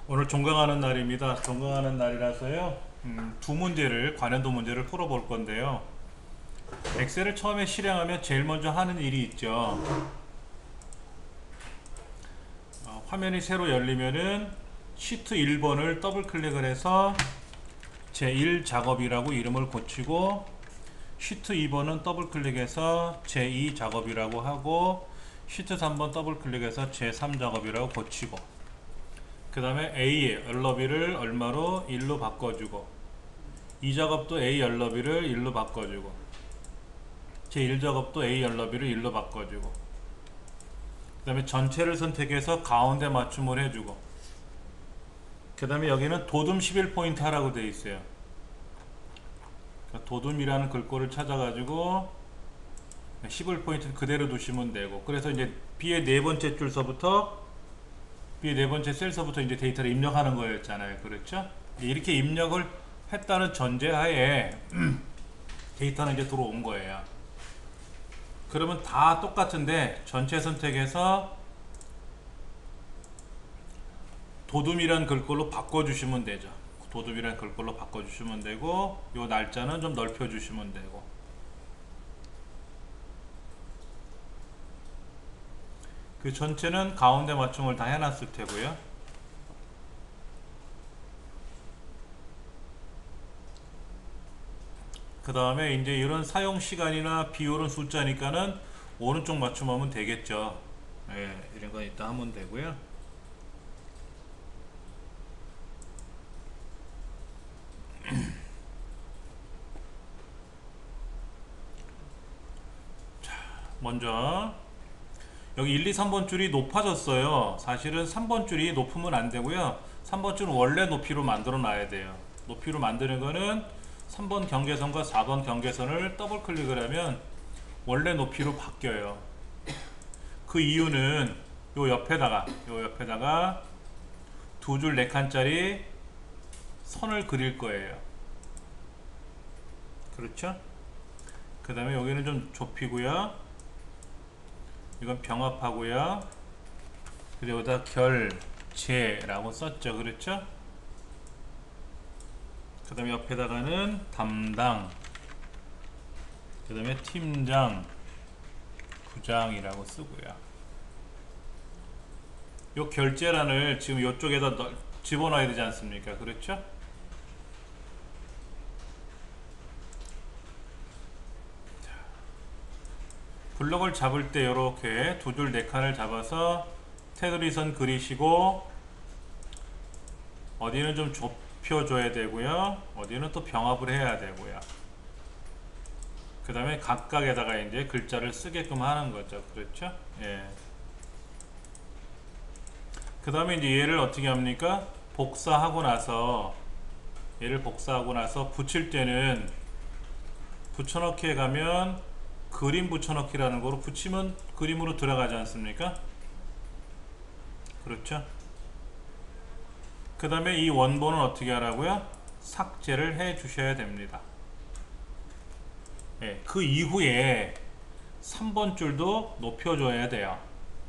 오늘 종강하는 날입니다. 종강하는 날이라서요. 두 문제를 관련도 문제를 풀어볼 건데요. 엑셀을 처음에 실행하면 제일 먼저 하는 일이 있죠. 화면이 새로 열리면은 시트 1번을 더블 클릭을 해서 제1 작업이라고 이름을 고치고, 시트 2번은 더블 클릭해서 제2 작업이라고 하고, 시트 3번 더블 클릭해서 제3 작업이라고 고치고, 그 다음에 A의 열너비를 얼마로 1로 바꿔주고, 이 작업도 A 열너비를 1로 바꿔주고, 제1 작업도 A 열너비를 1로 바꿔주고, 그 다음에 전체를 선택해서 가운데 맞춤을 해주고, 그 다음에 여기는 도둠 11포인트 하라고 되어 있어요. 그러니까 도둠이라는 글꼴을 찾아가지고 11포인트 그대로 두시면 되고, 그래서 이제 B의 네 번째 줄서부터, B의 네 번째 셀서부터 이제 데이터를 입력하는 거였잖아요. 그렇죠? 이렇게 입력을 했다는 전제하에 데이터는 이제 들어온 거예요. 그러면 다 똑같은데 전체 선택해서 도둠이란 글꼴로 바꿔주시면 되죠. 도둠이란 글꼴로 바꿔주시면 되고, 요 날짜는 좀 넓혀주시면 되고, 그 전체는 가운데 맞춤을 다 해놨을 테고요. 그 다음에 이제 이런 사용 시간이나 비율은 숫자니까는 오른쪽 맞춤하면 되겠죠. 예, 이런 거 이따 하면 되고요. 먼저 여기 1, 2, 3번 줄이 높아졌어요. 사실은 3번 줄이 높으면 안 되고요. 3번 줄은 원래 높이로 만들어 놔야 돼요. 높이로 만드는 거는 3번 경계선과 4번 경계선을 더블 클릭을 하면 원래 높이로 바뀌어요. 그 이유는 요 옆에다가 두 줄 4칸짜리 선을 그릴 거예요. 그렇죠? 그 다음에 여기는 좀 좁히고요. 이건 병합하고요. 그리고 여기다 결제라고 썼죠. 그렇죠? 그 다음에 옆에다가는 담당, 그 다음에 팀장, 부장이라고 쓰고요. 요 결제란을 지금 요쪽에다 집어넣어야 되지 않습니까? 그렇죠? 블럭을 잡을 때 이렇게 두 줄 4칸을 잡아서 테두리 선 그리시고, 어디는 좀 좁혀줘야 되고요, 어디는 또 병합을 해야 되고요. 그 다음에 각각에다가 이제 글자를 쓰게끔 하는 거죠. 그렇죠? 예. 그 다음에 이제 얘를 어떻게 합니까? 얘를 복사하고 나서 붙일 때는 붙여넣기에 가면 그림 붙여넣기라는 거로 붙이면 그림으로 들어가지 않습니까? 그렇죠? 그 다음에 이 원본은 어떻게 하라고요? 삭제를 해 주셔야 됩니다. 예, 그 이후에 3번 줄도 높여줘야 돼요.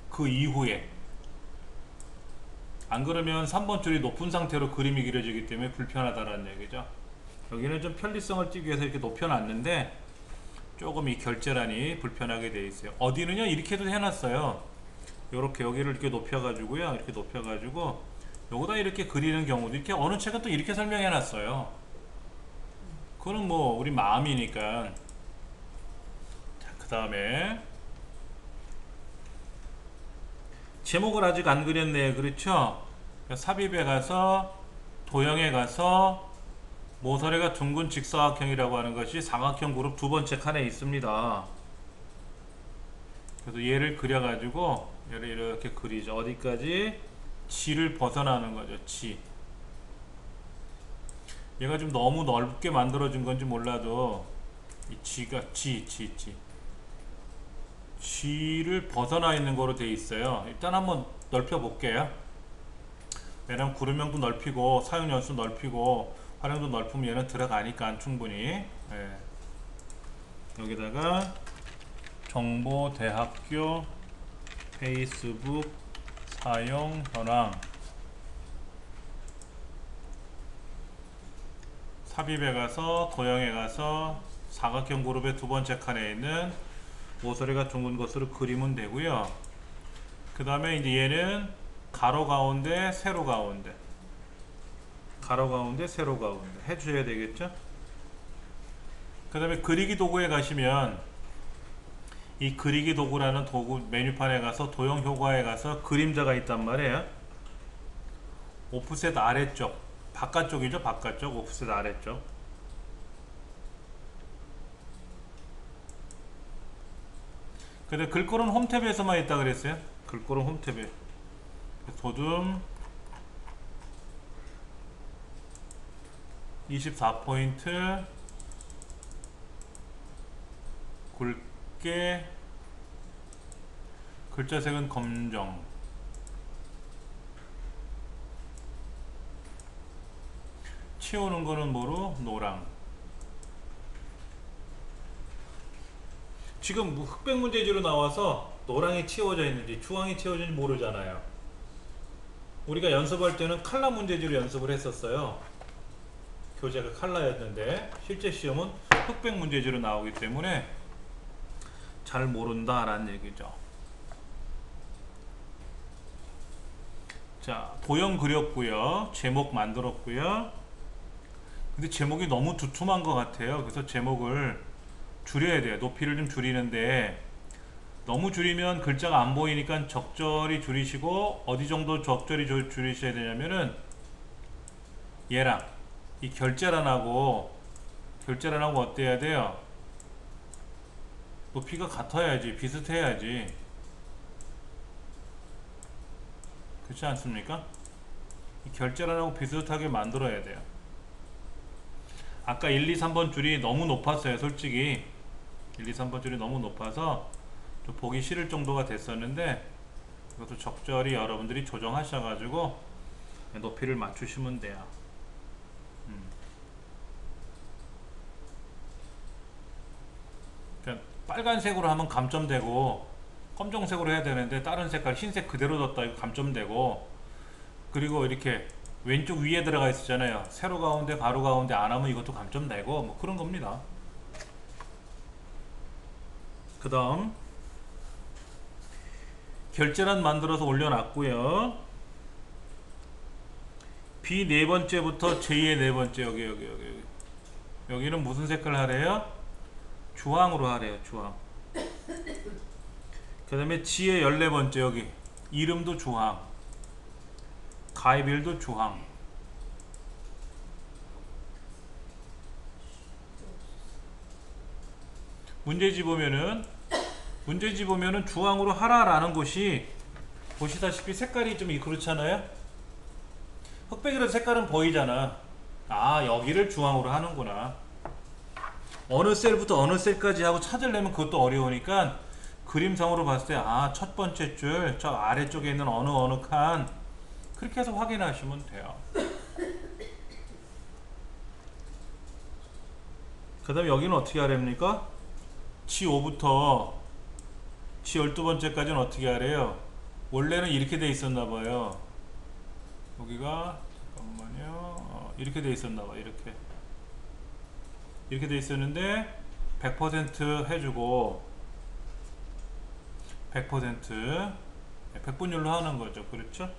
그 이후에. 안 그러면 3번 줄이 높은 상태로 그림이 그려지기 때문에 불편하다는 얘기죠. 여기는 좀 편리성을 띄기 위해서 이렇게 높여놨는데 조금 이 결제란이 불편하게 되어 있어요. 어디는요, 이렇게도 해놨어요. 요렇게 여기를 이렇게 높여가지고요, 이렇게 높여가지고 요거다 이렇게 그리는 경우도, 이렇게 어느 책은 또 이렇게 설명해놨어요. 그거는 뭐 우리 마음이니까. 자, 그 다음에 제목을 아직 안 그렸네요. 그렇죠? 삽입에 가서 도형에 가서 모서리가 둥근 직사각형이라고 하는 것이 사각형 그룹 두 번째 칸에 있습니다. 그래서 얘를 그려가지고 얘를 이렇게 그리죠. 어디까지? G를 벗어나는 거죠. G. 얘가 좀 너무 넓게 만들어진 건지 몰라도 이 G가 G를 벗어나 있는 거로 되어 있어요. 일단 한번 넓혀 볼게요. 왜냐면 구름형도 넓히고 사용 연수 넓히고 활용도 넓히면 얘는 들어가니까 충분히. 예. 여기다가 정보대학교 페이스북 사용 현황 삽입에 가서 도형에 가서 사각형 그룹의 두 번째 칸에 있는 모서리가 둥근 것으로 그리면 되고요. 그 다음에 이제 얘는 가로 가운데 세로 가운데 가로 가운데 세로 가운데 해줘야 되겠죠. 그 다음에 그리기 도구에 가시면 이 그리기 도구라는 도구 메뉴판에 가서 도형 효과에 가서 그림자가 있단 말이에요. 오프셋 아래쪽 바깥쪽이죠. 바깥쪽 오프셋 아래쪽. 근데 글꼴은 홈탭에서만 있다 그랬어요. 글꼴은 홈탭에 도둠 24포인트 굵게 글자색은 검정 치우는 거는 뭐로? 노랑. 지금 흑백 문제지로 나와서 노랑이 치워져 있는지 주황이 치워져 있는지 모르잖아요. 우리가 연습할 때는 칼라 문제지로 연습을 했었어요. 교재가 칼라였는데 실제 시험은 흑백 문제지로 나오기 때문에 잘 모른다 라는 얘기죠. 자, 도형 그렸고요. 제목 만들었고요. 근데 제목이 너무 두툼한 것 같아요. 그래서 제목을 줄여야 돼요. 높이를 좀 줄이는데 너무 줄이면 글자가 안 보이니까 적절히 줄이시고, 어디 정도 적절히 줄이셔야 되냐면은 얘랑 이 결제란하고 어때야 돼요? 높이가 같아야지, 비슷해야지. 그렇지 않습니까? 이 결제란하고 비슷하게 만들어야 돼요. 아까 1, 2, 3번 줄이 너무 높았어요. 솔직히 1, 2, 3번 줄이 너무 높아서 좀 보기 싫을 정도가 됐었는데, 이것도 적절히 여러분들이 조정하셔가지고 높이를 맞추시면 돼요. 그러니까 빨간색으로 하면 감점되고 검정색으로 해야 되는데 다른 색깔 흰색 그대로 뒀다 이거 감점되고, 그리고 이렇게 왼쪽 위에 들어가 있었잖아요. 세로 가운데 가로 가운데 안 하면 이것도 감점되고 뭐 그런 겁니다. 그 다음 결제란 만들어서 올려놨고요. B 네 번째부터 J의 네 번째 여기 여기는 무슨 색깔 하래요? 주황으로 하래요. 주황. 그 다음에 G의 14번째 여기 이름도 주황, 가입일도 주황. 문제지 보면은 주황으로 하라라는 곳이 보시다시피 색깔이 좀 그렇잖아요. 흑백이라도 색깔은 보이잖아. 아, 여기를 주황으로 하는구나. 어느 셀부터 어느 셀까지 하고 찾으려면 그것도 어려우니까 그림상으로 봤을 때 아, 첫 번째 줄 저 아래쪽에 있는 어느 칸, 그렇게 해서 확인하시면 돼요. 그 다음에 여기는 어떻게 하랍니까? G5부터 G12번째까지는 어떻게 하래요? 원래는 이렇게 돼 있었나봐요. 여기가 잠깐만요. 이렇게 돼 있었나봐요. 이렇게 돼 있었는데 100% 해주고 100% 100분율로 하는 거죠. 그렇죠?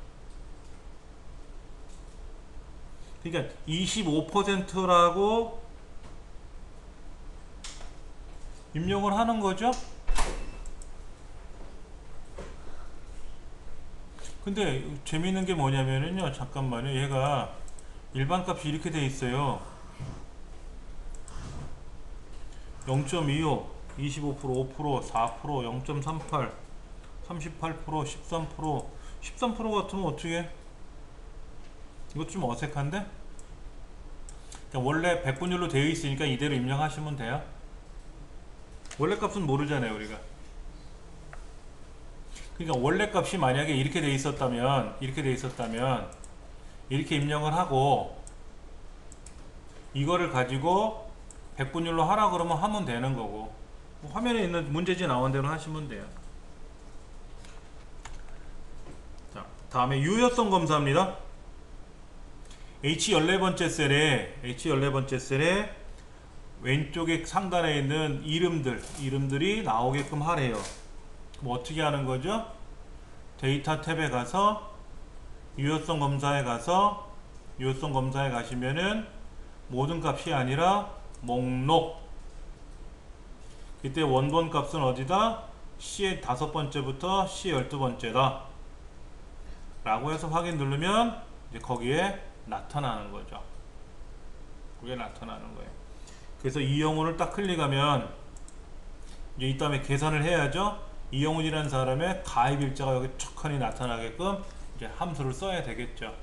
그러니까 25%라고 입력을 하는 거죠. 근데 재미있는 게 뭐냐면요, 잠깐만요. 얘가 일반 값이 이렇게 돼 있어요. 0.25, 25%, 5%, 4%, 0.38, 38%, 13% 같으면 어떻게? 이것 좀 어색한데? 그러니까 원래 100분율로 되어 있으니까 이대로 입력하시면 돼요. 원래 값은 모르잖아요, 우리가. 그러니까 원래 값이 만약에 이렇게 돼 있었다면 이렇게 입력을 하고 이거를 가지고 100분율로 하라 그러면 하면 되는 거고, 뭐 화면에 있는 문제지 나온 대로 하시면 돼요. 자, 다음에 유효성 검사입니다. H14번째 셀에 왼쪽에 상단에 있는 이름들이 나오게끔 하래요. 그럼 어떻게 하는 거죠? 데이터 탭에 가서 유효성 검사에 가시면은 모든 값이 아니라 목록, 이때 원본 값은 어디다? C의 5번째부터 C 12번째다 라고 해서 확인 누르면 이제 거기에 나타나는 거죠. 그게 나타나는 거예요. 그래서 이영훈을 딱 클릭하면 이제 이 다음에 계산을 해야죠. 이영훈이라는 사람의 가입일자가 여기 촉하니 나타나게끔 이제 함수를 써야 되겠죠.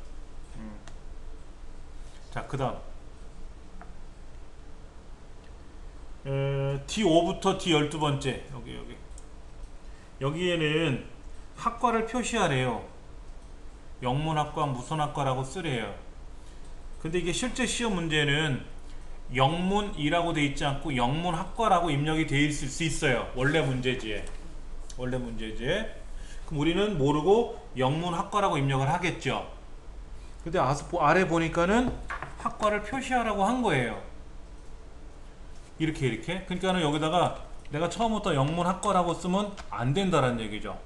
자, 그 다음 D5부터 D12번째 여기에는 학과를 표시하래요. 영문학과, 무선학과라고 쓰래요. 근데 이게 실제 시험 문제는 영문이라고 돼 있지 않고 영문학과라고 입력이 돼 있을 수 있어요. 원래 문제지에. 그럼 우리는 모르고 영문학과라고 입력을 하겠죠. 근데 아래 보니까는 학과를 표시하라고 한 거예요. 이렇게. 그러니까는 여기다가 내가 처음부터 영문학과라고 쓰면 안 된다라는 얘기죠.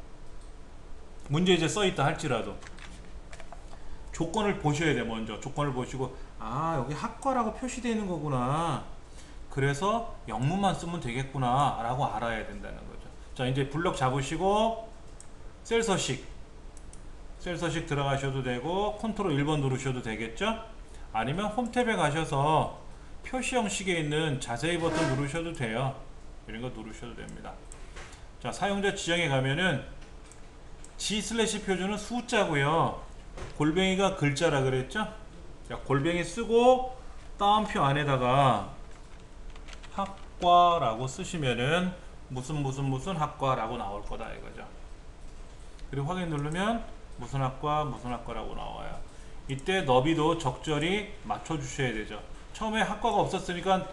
문제지에 써있다 할지라도 조건을 보셔야 돼. 먼저 조건을 보시고, 아, 여기 학과라고 표시되어 있는 거구나, 그래서 영문만 쓰면 되겠구나 라고 알아야 된다는 거죠. 자, 이제 블럭 잡으시고 셀 서식 들어가셔도 되고 컨트롤 1번 누르셔도 되겠죠. 아니면 홈 탭에 가셔서 표시 형식에 있는 자세히 버튼 누르셔도 돼요. 이런 거 누르셔도 됩니다. 자, 사용자 지정에 가면은 G/ 표준은 숫자고요, 골뱅이가 글자라 그랬죠. 자, 골뱅이 쓰고 따옴표 안에다가 학과라고 쓰시면은 무슨 학과라고 나올 거다 이거죠. 그리고 확인 누르면 무슨 학과라고 나와요. 이때 너비도 적절히 맞춰 주셔야 되죠. 처음에 학과가 없었으니까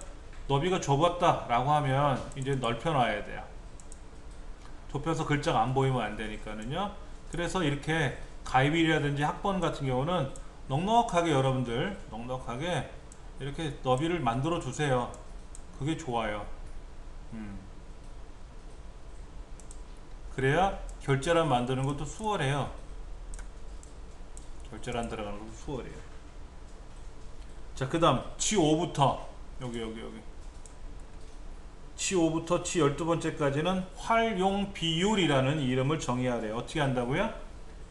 너비가 좁았다 라고 하면 이제 넓혀 놔야 돼요. 좁혀서 글자가 안 보이면 안 되니까는요. 그래서 이렇게 가입일이라든지 학번 같은 경우는 넉넉하게, 여러분들 넉넉하게 이렇게 너비를 만들어 주세요. 그게 좋아요. 그래야 결제란 만드는 것도 수월해요. 결제란 들어가는 것도 수월해요. 자, 그 다음 G5부터 여기 G5부터 G12번째까지는 활용 비율이라는 이름을 정의하래요. 어떻게 한다고요?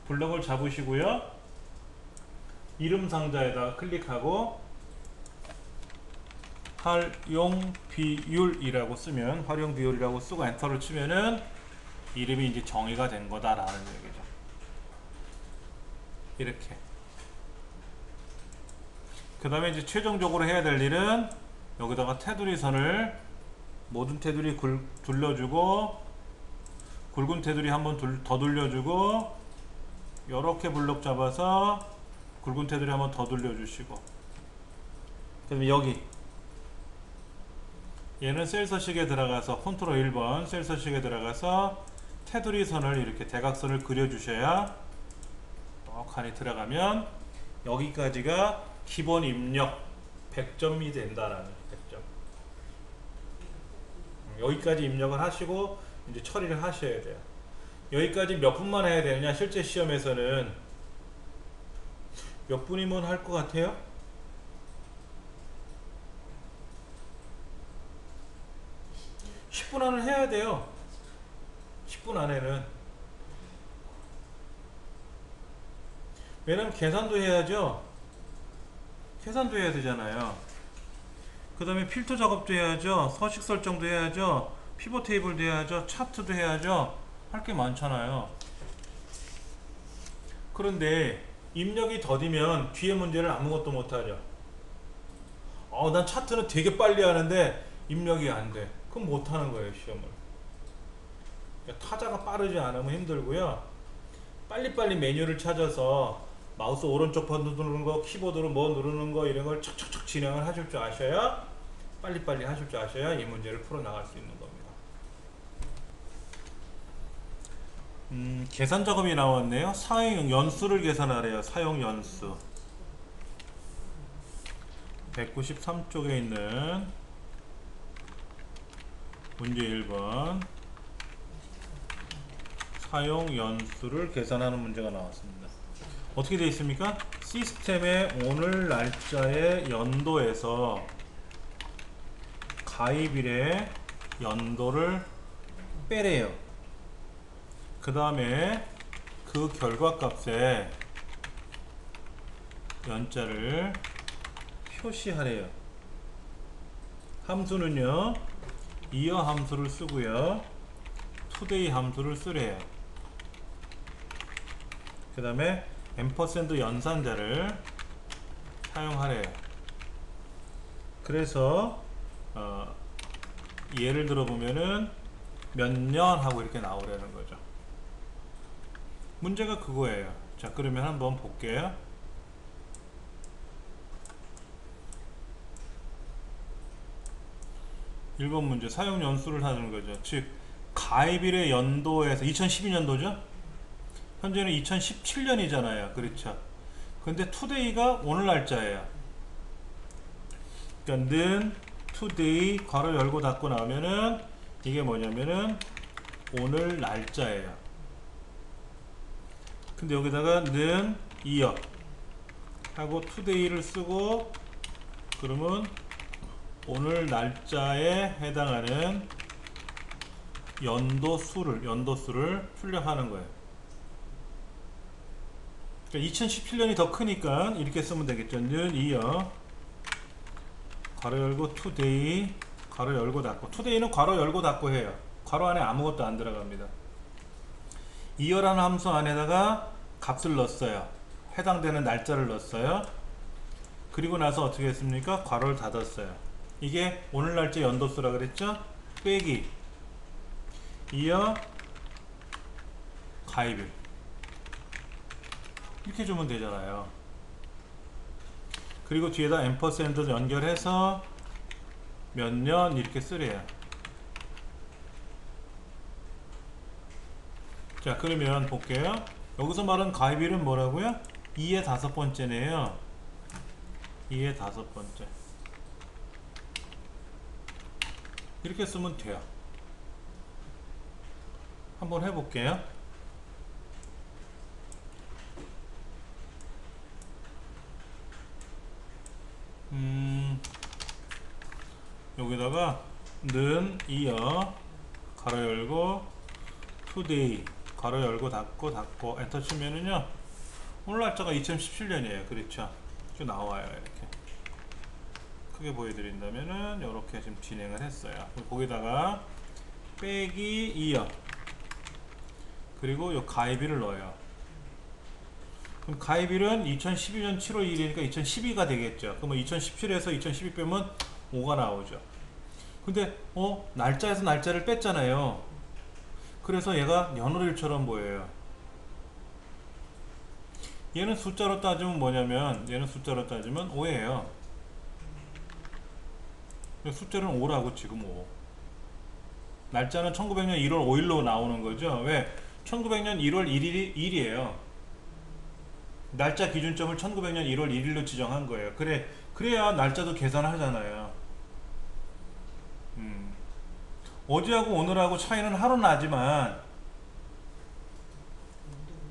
블럭을 잡으시고요, 이름 상자에다가 클릭하고 활용 비율이라고 쓰면, 활용 비율이라고 쓰고 엔터를 치면은 이름이 이제 정의가 된 거다라는 얘기죠. 이렇게. 그 다음에 이제 최종적으로 해야 될 일은 여기다가 테두리 선을, 모든 테두리 둘러주고, 굵은 테두리 한번 더 돌려주고, 이렇게 블럭 잡아서 굵은 테두리 한번 더 돌려주시고, 그 다음에 여기 얘는 셀 서식에 들어가서 컨트롤 1번 셀 서식에 들어가서 테두리 선을, 이렇게 대각선을 그려주셔야 떡하니 들어가면 여기까지가 기본 입력 100점이 된다라는 100점. 여기까지 입력을 하시고 이제 처리를 하셔야 돼요. 여기까지 몇 분만 해야 되느냐? 실제 시험에서는 몇 분이면 할 것 같아요? 10분 안에 해야 돼요. 10분 안에는. 왜냐면 계산도 해야죠. 계산도 해야 되잖아요. 그 다음에 필터 작업도 해야죠. 서식 설정도 해야죠. 피벗 테이블도 해야죠. 차트도 해야죠. 할 게 많잖아요. 그런데 입력이 더디면 뒤에 문제를 아무것도 못하죠. 난 차트는 되게 빨리 하는데 입력이 안 돼. 그럼 못하는 거예요, 시험을. 그러니까 타자가 빠르지 않으면 힘들고요. 빨리빨리 메뉴를 찾아서 마우스 오른쪽 버튼 누르는 거, 키보드로 뭐 누르는 거, 이런 걸 척척척 진행을 하실 줄 아셔야, 빨리빨리 하실 줄 아셔야 이 문제를 풀어나갈 수 있는 겁니다. 계산 작업이 나왔네요. 사용 연수를 계산하래요. 사용 연수. 193쪽에 있는 문제 1번 사용 연수를 계산하는 문제가 나왔습니다. 어떻게 되어 있습니까? 시스템의 오늘 날짜의 연도에서 가입일의 연도를 빼래요. 그 다음에 그 결과값에 연자를 표시하래요. 함수는요, 이어 함수를 쓰고요, today 함수를 쓰래요. 그 다음에 앰퍼샌드 연산자를 사용하래요. 그래서 예를 들어 보면은 몇 년 하고 이렇게 나오려는 거죠. 문제가 그거예요. 자, 그러면 한번 볼게요. 1번 문제 사용 연수를 하는 거죠. 즉 가입일의 연도에서 2012년도죠. 현재는 2017년이잖아요. 그렇죠. 근데 today가 오늘 날짜예요. 그러니까 는 today 괄호 열고 닫고 나오면은 이게 뭐냐면은 오늘 날짜예요. 근데 여기다가 는 이어 하고 today를 쓰고 그러면 오늘 날짜에 해당하는 연도수를 출력하는 거예요. 그러니까 2017년이 더 크니까 이렇게 쓰면 되겠죠. 는 이어 괄호 열고 today 괄호 열고 닫고, today는 괄호 열고 닫고 해요. 괄호 안에 아무것도 안 들어갑니다. 이어라는 함수 안에다가 값을 넣었어요. 해당되는 날짜를 넣었어요. 그리고 나서 어떻게 했습니까? 괄호를 닫았어요. 이게 오늘 날짜 연도수라 그랬죠? 빼기 이어 가입일 이렇게 주면 되잖아요. 그리고 뒤에다 앰퍼샌드 연결해서 몇 년 이렇게 쓰래요. 자, 그러면 볼게요. 여기서 말한 가입일은 뭐라고요? 2의 5번째네요. 2의 5번째 이렇게 쓰면 돼요. 한번 해볼게요. 여기다가 는 이어 가로 열고 today 가로 열고 닫고 엔터 치면은요 오늘 날짜가 2017년이에요. 그렇죠? 이렇게 나와요. 이렇게 크게 보여드린다면은 이렇게 지금 진행을 했어요. 거기다가 빼기 이어 그리고 요 가입일을 넣어요. 그럼 가입일은 2012년 7월 1일이니까 2012가 되겠죠. 그러면 2017에서 2012 빼면 5가 나오죠. 근데 날짜에서 날짜를 뺐잖아요. 그래서 얘가 연월일처럼 보여요. 얘는 숫자로 따지면 뭐냐면 얘는 숫자로 따지면 5예요. 숫자는 5라고 지금 5. 날짜는 1900년 1월 5일로 나오는 거죠. 왜? 1900년 1월 1일이 1이에요. 날짜 기준점을 1900년 1월 1일로 지정한 거예요. 그래야 날짜도 계산하잖아요. 어제하고 오늘하고 차이는 하루 나지만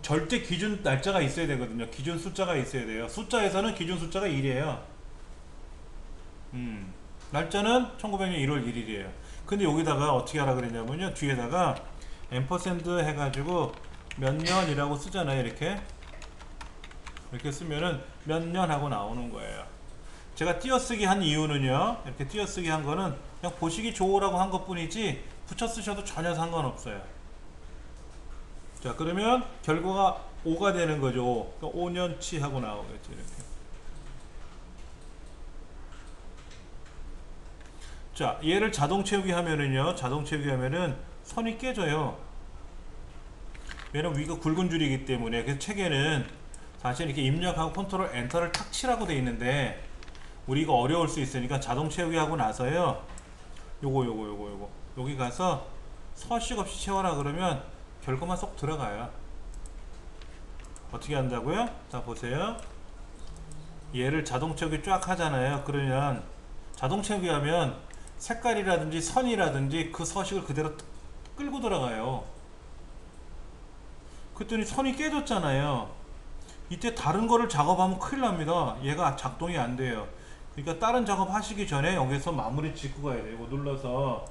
절대 기준 날짜가 있어야 되거든요. 기준 숫자가 있어야 돼요. 숫자에서는 기준 숫자가 1이에요. 날짜는 1900년 1월 1일이에요. 근데 여기다가 어떻게 하라 그랬냐면요. 뒤에다가 앰퍼샌드 해가지고 몇 년이라고 쓰잖아요. 이렇게 쓰면은 몇 년 하고 나오는 거예요. 제가 띄어쓰기 한 이유는요. 이렇게 띄어쓰기 한 거는 그냥 보시기 좋으라고 한 것 뿐이지 붙여 쓰셔도 전혀 상관없어요. 자, 그러면 결과가 5가 되는 거죠. 5년치 하고 나오겠죠. 이렇게. 자, 얘를 자동 채우기 하면은요. 자동 채우기 하면은 선이 깨져요. 왜냐면 위가 굵은 줄이기 때문에. 그래서 책에는 사실 이렇게 입력하고 컨트롤 엔터를 탁 치라고 돼 있는데 우리가 어려울 수 있으니까 자동 채우기 하고 나서요. 요거 여기 가서 서식 없이 채워라 그러면 결과만 쏙 들어가요. 어떻게 한다고요? 자, 보세요. 얘를 자동 채우기 쫙 하잖아요. 그러면 자동 채우기 하면 색깔이라든지 선이라든지 그 서식을 그대로 끌고 들어가요. 그랬더니 선이 깨졌잖아요. 이때 다른 거를 작업하면 큰일 납니다. 얘가 작동이 안 돼요. 그러니까 다른 작업 하시기 전에 여기서 마무리 짓고 가야 돼요. 이거 눌러서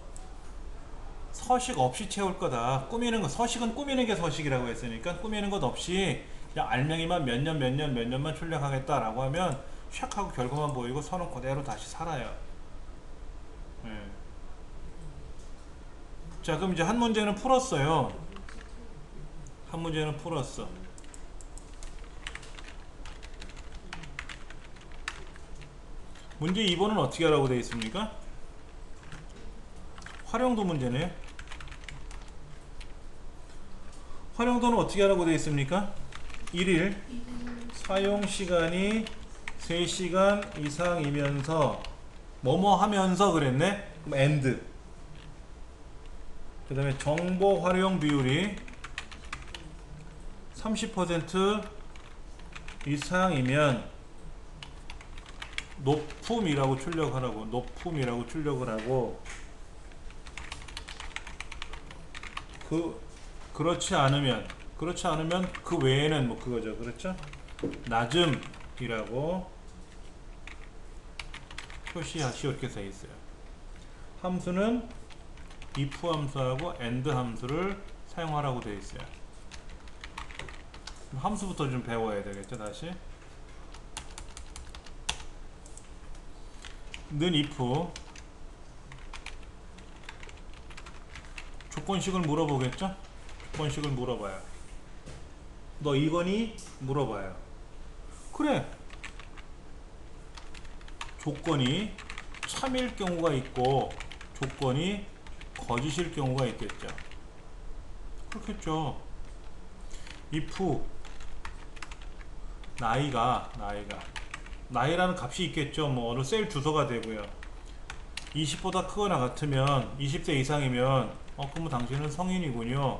서식 없이 채울 거다. 꾸미는 거, 서식은 꾸미는 게 서식이라고 했으니까 꾸미는 것 없이 그냥 알맹이만 몇 년만 출력하겠다라고 하면 샥 하고 결과만 보이고 선은 그대로 다시 살아요. 네. 자, 그럼 이제 한 문제는 풀었어요. 한 문제는 풀었어. 문제 2번은 어떻게 하라고 되어 있습니까? 활용도 문제네요. 활용도는 어떻게 하라고 되어 있습니까? 1일 사용시간이 3시간 이상이면서 뭐뭐 하면서 그랬네? 그럼 and. 그 다음에 정보 활용 비율이 30% 이상이면 높음이라고 출력하라고. 높음이라고 출력을 하고, 그렇지 않으면 그 외에는 뭐 그거죠. 그렇죠? 낮음이라고 표시하시오 이렇게 써 있어요. 함수는 if 함수하고 and 함수를 사용하라고 되어 있어요. 함수부터 좀 배워야 되겠죠. 다시 는 if 조건식을 물어보겠죠. 조건식을 물어봐요. 너 이거니? 물어봐요. 그래, 조건이 참일 경우가 있고 조건이 거짓일 경우가 있겠죠. 그렇겠죠. if 나이라는 값이 있겠죠. 뭐 어느 셀 주소가 되고요. 20보다 크거나 같으면 20세 이상이면 그럼 당신은 성인이군요.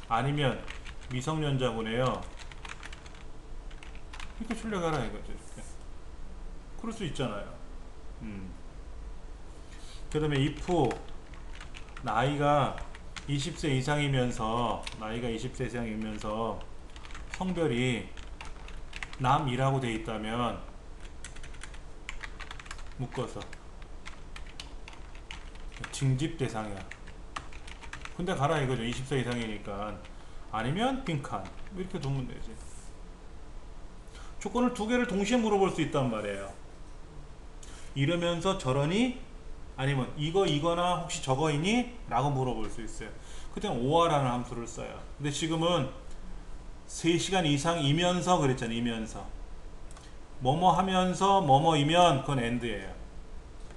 아니면 미성년자군요. 이렇게 출력하라 이거죠. 이렇게. 그럴 수 있잖아요. 그 다음에 if 나이가 20세 이상이면서 성별이 남이라고 돼 있다면 묶어서 징집 대상이야. 근데 가라 이거죠. 20세 이상이니까. 아니면 빈칸 이렇게 두면 되지. 조건을 두 개를 동시에 물어볼 수 있단 말이에요. 이러면서 저러니? 아니면 이거나 혹시 저거이니? 라고 물어볼 수 있어요. 그때는 or라는 함수를 써요. 근데 지금은 3시간 이상이면서 그랬잖아요. 이면서 뭐뭐 하면서 뭐뭐이면 그건 and예요.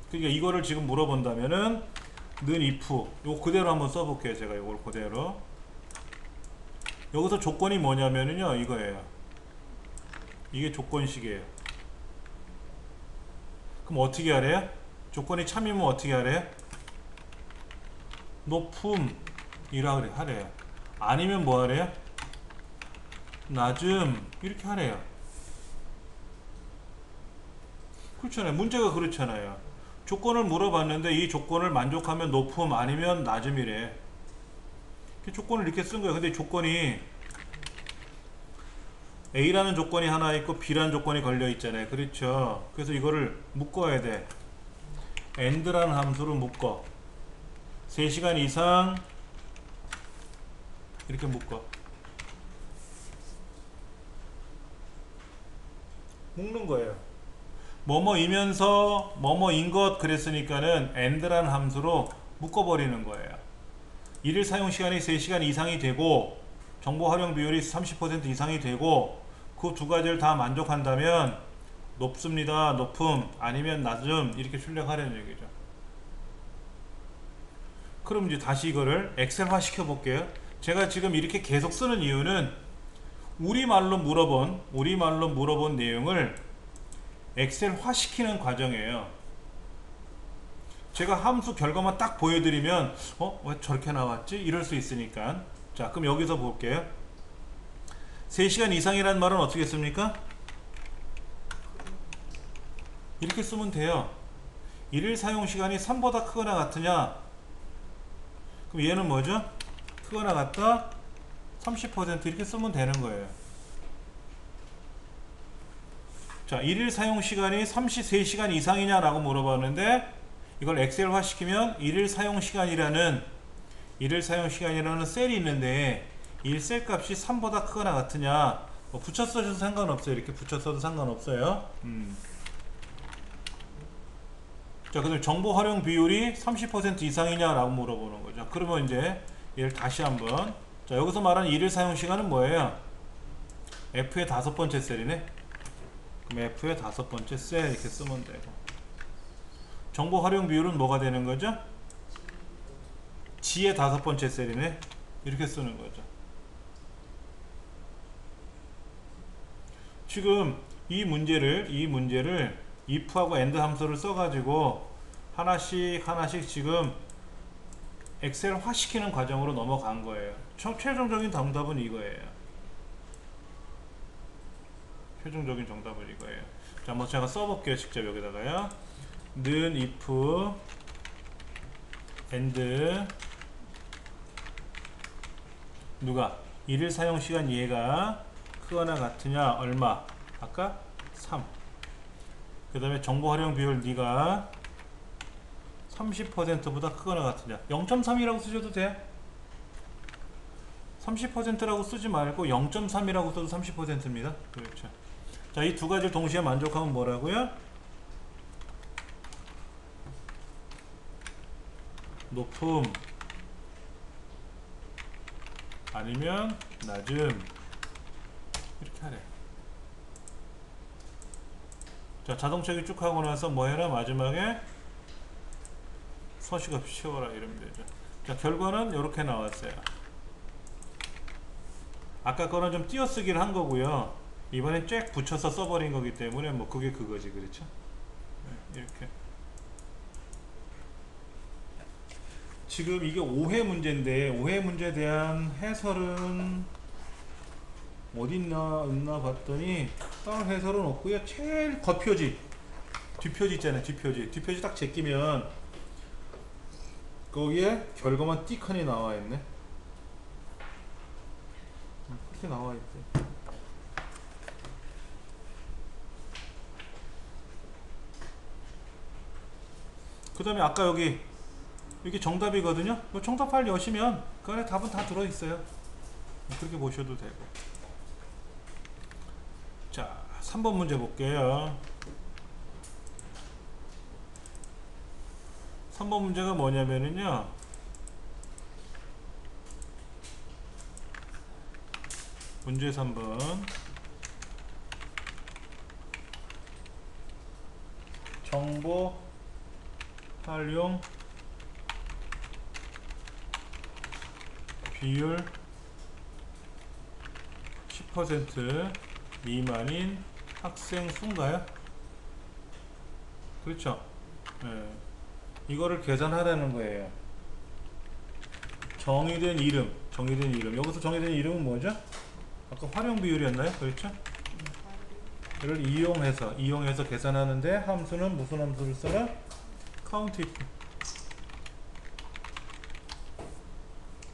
그러니까 이거를 지금 물어본다면은 는 if 요거 그대로 한번 써볼게요. 제가 요걸 그대로. 여기서 조건이 뭐냐면은요 이거예요. 이게 조건식이에요. 그럼 어떻게 하래요? 조건이 참이면 어떻게 하래요? 높음이라 그래 하래요. 아니면 뭐 하래요? 낮음 이렇게 하래요. 그렇잖아요. 문제가 그렇잖아요. 조건을 물어봤는데 이 조건을 만족하면 높음 아니면 낮음이래. 조건을 이렇게 쓴 거예요. 근데 조건이 A라는 조건이 하나 있고 B라는 조건이 걸려 있잖아요. 그렇죠. 그래서 이거를 묶어야 돼. and라는 함수로 묶어. 3시간 이상 이렇게 묶어. 묶는 거예요. 뭐뭐이면서 뭐뭐인 것 그랬으니까는 and라는 함수로 묶어버리는 거예요. 일일 사용시간이 3시간 이상이 되고 정보 활용 비율이 30% 이상이 되고 그 두 가지를 다 만족한다면 높습니다. 높음 아니면 낮음 이렇게 출력하려는 얘기죠. 그럼 이제 다시 이거를 엑셀화 시켜 볼게요. 제가 지금 이렇게 계속 쓰는 이유는 우리말로 물어본 내용을 엑셀화 시키는 과정이에요. 제가 함수 결과만 딱 보여드리면 왜 저렇게 나왔지? 이럴 수 있으니까. 자, 그럼 여기서 볼게요. 3시간 이상이라는 말은 어떻게 씁니까? 이렇게 쓰면 돼요. 일일 사용시간이 3보다 크거나 같으냐, 그럼 얘는 뭐죠? 크거나 같다 30% 이렇게 쓰면 되는 거예요. 자, 일일 사용시간이 33시간 이상이냐 라고 물어봤는데, 이걸 엑셀화 시키면 일일 사용시간이라는 셀이 있는데, 이 셀 값이 3보다 크거나 같으냐, 뭐 붙여 써도 상관없어요. 이렇게 붙여 써도 상관없어요. 자, 그다음 정보 활용 비율이 30% 이상이냐 라고 물어보는 거죠. 그러면 이제 얘를 다시 한번, 자, 여기서 말하는 일일 사용 시간은 뭐예요? F의 5번째 셀이네. 그럼 F의 5번째 셀 이렇게 쓰면 되고, 정보 활용 비율은 뭐가 되는 거죠? G의 5번째 셀이네. 이렇게 쓰는 거죠. 지금 이 문제를 if하고 and 함수를 써가지고 하나씩 지금 엑셀화 시키는 과정으로 넘어간 거예요. 최종적인 정답은 이거예요. 최종적인 정답은 이거예요. 자, 한번 제가 써볼게요. 직접 여기다가요. 는 if and 누가 일일 사용시간 얘가 크거나 같으냐 얼마, 아까 3. 그 다음에 정보 활용 비율 네가 30%보다 크거나 같으냐, 0.3이라고 쓰셔도 돼. 30%라고 쓰지 말고 0.3이라고 써도 30%입니다. 그렇죠. 자, 이 두 가지를 동시에 만족하면 뭐라고요? 높음 아니면 낮음, 이렇게 하래. 자, 자동차기 쭉 하고 나서 뭐 해라? 마지막에 서식없이 채워라 이러면 되죠. 자, 결과는 이렇게 나왔어요. 아까 거는 좀 띄어쓰기를 한 거고요. 이번엔 쫙 붙여서 써버린 거기 때문에 뭐 그게 그거지. 그렇죠? 네, 이렇게. 지금 이게 오해 문제인데, 오해 문제에 대한 해설은 어딨나 봤더니 다른 해설은 없고요. 제일 겉표지, 뒷표지 있잖아요. 뒷표지 딱 제끼면 거기에 결과만 띡하니 나와있네. 그렇게 나와있대. 그 다음에 아까 여기 정답이거든요. 정답 파일 여시면 그 안에 답은 다 들어있어요. 그렇게 보셔도 되고. 자, 3번 문제 볼게요. 3번 문제가 뭐냐면은요, 문제 3번 정보 활용 비율 10% 미만인 학생 수인가요? 그렇죠. 네. 이거를 계산하라는 거예요. 정의된 이름. 여기서 정의된 이름은 뭐죠? 아까 활용 비율이었나요? 그렇죠? 이를 이용해서 계산하는데, 함수는 무슨 함수를 써라? count if.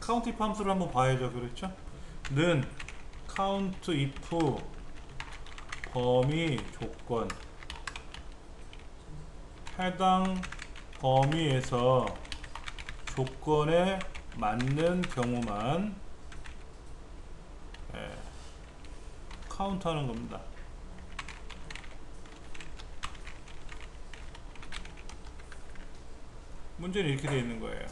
count if 함수를 한번 봐야죠. 그렇죠? 는 count if 범위 조건, 해당 범위에서 조건에 맞는 경우만 카운트 하는 겁니다. 문제는 이렇게 되어 있는 거예요.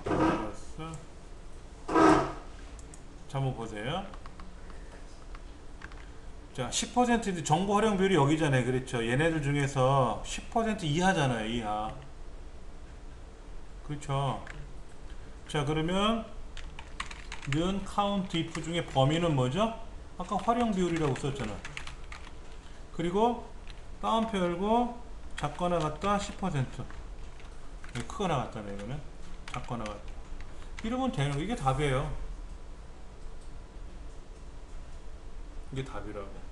알았어. 자, 한번 보세요. 자, 10% 정보 활용 비율이 여기잖아요. 그렇죠? 얘네들 중에서 10% 이하잖아요. 이하. 그렇죠? 자, 그러면 는 count if 중에 범위는 뭐죠? 아까 활용 비율이라고 썼잖아. 그리고 따옴표 열고 작거나 같다 10%. 크거나 같다네. 이거는 작거나 같다. 이러면 되는 거. 이게 답이에요. 이게 답이라고.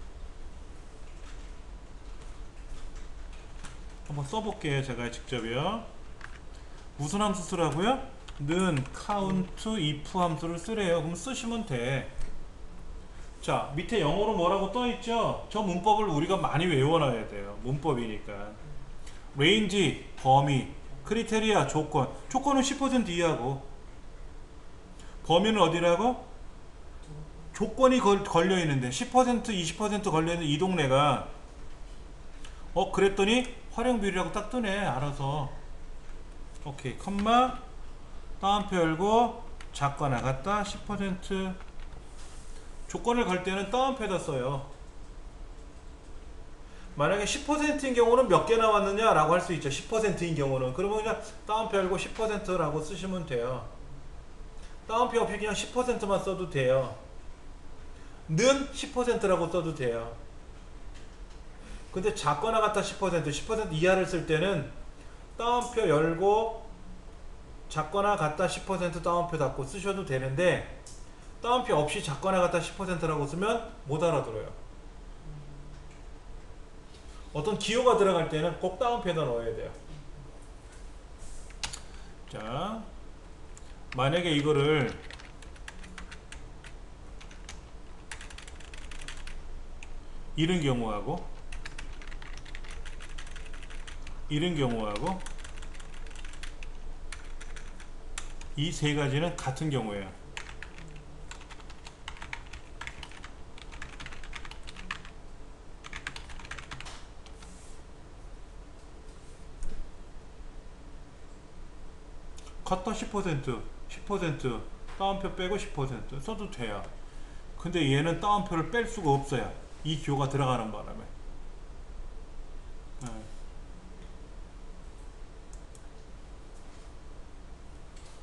한번 써볼게요. 제가 직접요. 무슨 함수 쓰라고요? 는 count if 함수를 쓰래요. 그럼 쓰시면 돼. 자, 밑에 영어로 뭐라고 떠있죠? 저 문법을 우리가 많이 외워놔야 돼요. 문법이니까. range, 범위, 크리테리아, 조건. 조건은 10% 이하고, 범위는 어디라고? 조건이 걸려있는데 10% 20% 걸려있는 이 동네가 그랬더니 활용비율이라고 딱 뜨네. 알아서. 오케이, 컴마 다운표 열고 작거나 같다 10%. 조건을 걸 때는 다운표에다 써요. 만약에 10%인 경우는 몇 개 나왔느냐 라고 할 수 있죠. 10%인 경우는. 그러면 그냥 다운표 열고 10%라고 쓰시면 돼요. 다운표 없이 그냥 10%만 써도 돼요. 는 10%라고 써도 돼요. 근데 작거나 같다 10% 이하를 쓸 때는 다운표 열고 작거나 같다 10% 다운표 닫고 쓰셔도 되는데, 다운표 없이 작거나 같다 10%라고 쓰면 못 알아들어요. 어떤 기호가 들어갈 때는 꼭 다운표에다 넣어야 돼요. 자, 만약에 이거를 이런 경우하고 이 세 가지는 같은 경우예요. 같다 10% 다운표 빼고 10% 써도 돼요. 근데 얘는 다운표를 뺄 수가 없어요. 이 기호가 들어가는 바람에. 네.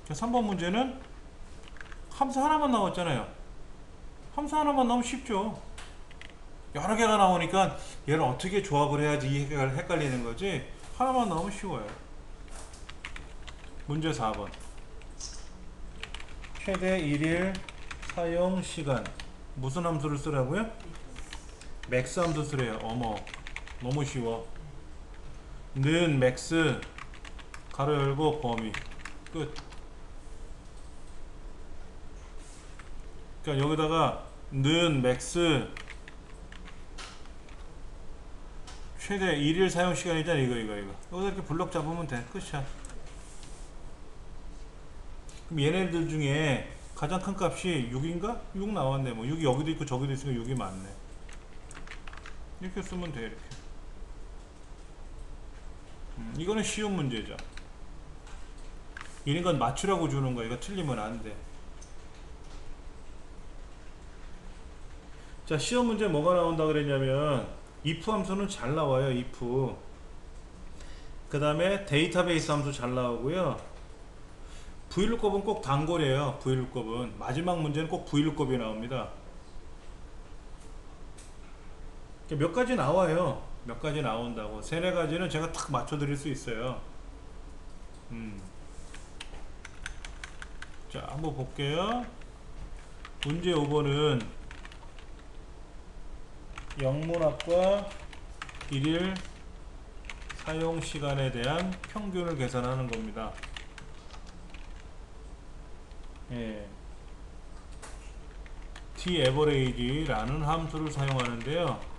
자, 3번 문제는 함수 하나만 나왔잖아요. 함수 하나만 나오면 쉽죠. 여러 개가 나오니까 얘를 어떻게 조합을 해야지 이해가 헷갈리는 거지. 하나만 나오면 쉬워요. 문제 4번. 최대 1일 사용 시간. 무슨 함수를 쓰라고요? 맥스 함수 쓰래요. 어머, 너무 쉬워. 는 맥스 가로 열고 범위 끝. 그러니까 여기다가 는 맥스 최대 1일 사용 시간이잖아. 이거 여기다 이렇게 블럭 잡으면 돼. 끝이야. 그럼 얘네들 중에 가장 큰 값이 6인가? 6 나왔네. 뭐 6이 여기도 있고 저기도 있으니까 6이 많네. 이렇게 쓰면 돼. 이렇게. 이거는 쉬운 문제죠. 이런 건 맞추라고 주는 거야. 이거 틀리면 안 돼. 자, 시험 문제 뭐가 나온다 그랬냐면 if 함수는 잘 나와요. if. 그 다음에 데이터베이스 함수 잘 나오고요. vlookup은 꼭 단골이에요. vlookup은 마지막 문제는 꼭 vlookup이 나옵니다. 몇 가지 나와요. 몇 가지 나온다고. 세네 가지는 제가 탁 맞춰 드릴 수 있어요. 자, 한번 볼게요. 문제 5번은 영문학과 1일 사용 시간에 대한 평균을 계산하는 겁니다. 예. taverage라는 함수를 사용하는데요.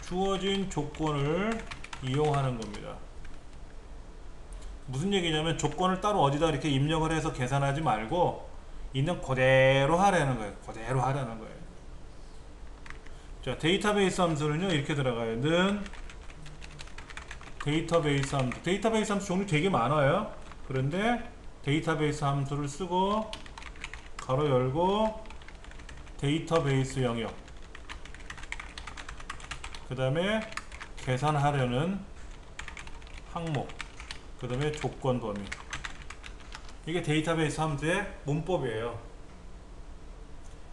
주어진 조건을 이용하는 겁니다. 무슨 얘기냐면 조건을 따로 어디다 이렇게 입력을 해서 계산하지 말고 있는 그대로 하라는 거예요. 그대로 하라는 거예요. 자, 데이터베이스 함수는요 이렇게 들어가요. 는 데이터베이스 함수. 데이터베이스 함수 종류 되게 많아요. 그런데 데이터베이스 함수를 쓰고 가로 열고 데이터베이스 영역, 그 다음에 계산하려는 항목, 그 다음에 조건 범위. 이게 데이터베이스 함수의 문법이에요.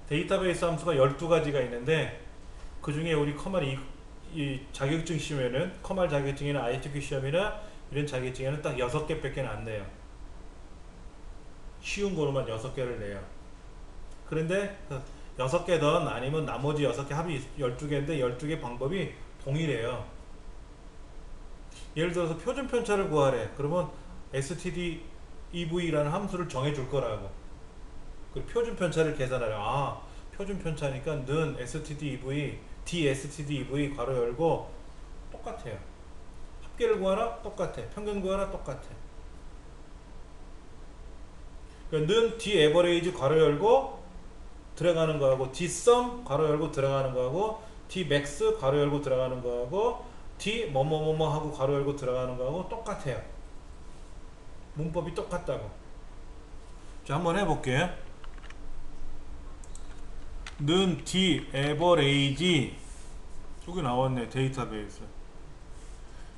데이터베이스 함수가 12가지가 있는데 그 중에 우리 커말 이 자격증 시험에는, 커말 자격증이나 ITQ 시험이나 이런 자격증에는 딱 6개 밖에 안 내요. 쉬운 거로만 6개를 내요. 그런데 6개든 아니면 나머지 6개 합이 12개인데 12개 방법이 동일해요. 예를 들어서 표준 편차를 구하래. 그러면 std ev라는 함수를 정해 줄 거라고. 그 표준 편차를 계산하래. 아, 표준 편차니까 는 std ev dstd ev 괄호 열고 똑같아요. 합계를 구하라 똑같아. 평균 구하라 똑같아. 그러니까 는 d average 괄호 열고 들어가는 거하고 d sum 괄호 열고 들어가는 거하고 d max 괄호 열고 들어가는 거하고 d 뭐뭐뭐뭐 하고 괄호 열고 들어가는 거하고 똑같아요. 문법이 똑같다고. 자, 한번 해볼게요. 는 d average 여기 나왔네. 데이터베이스.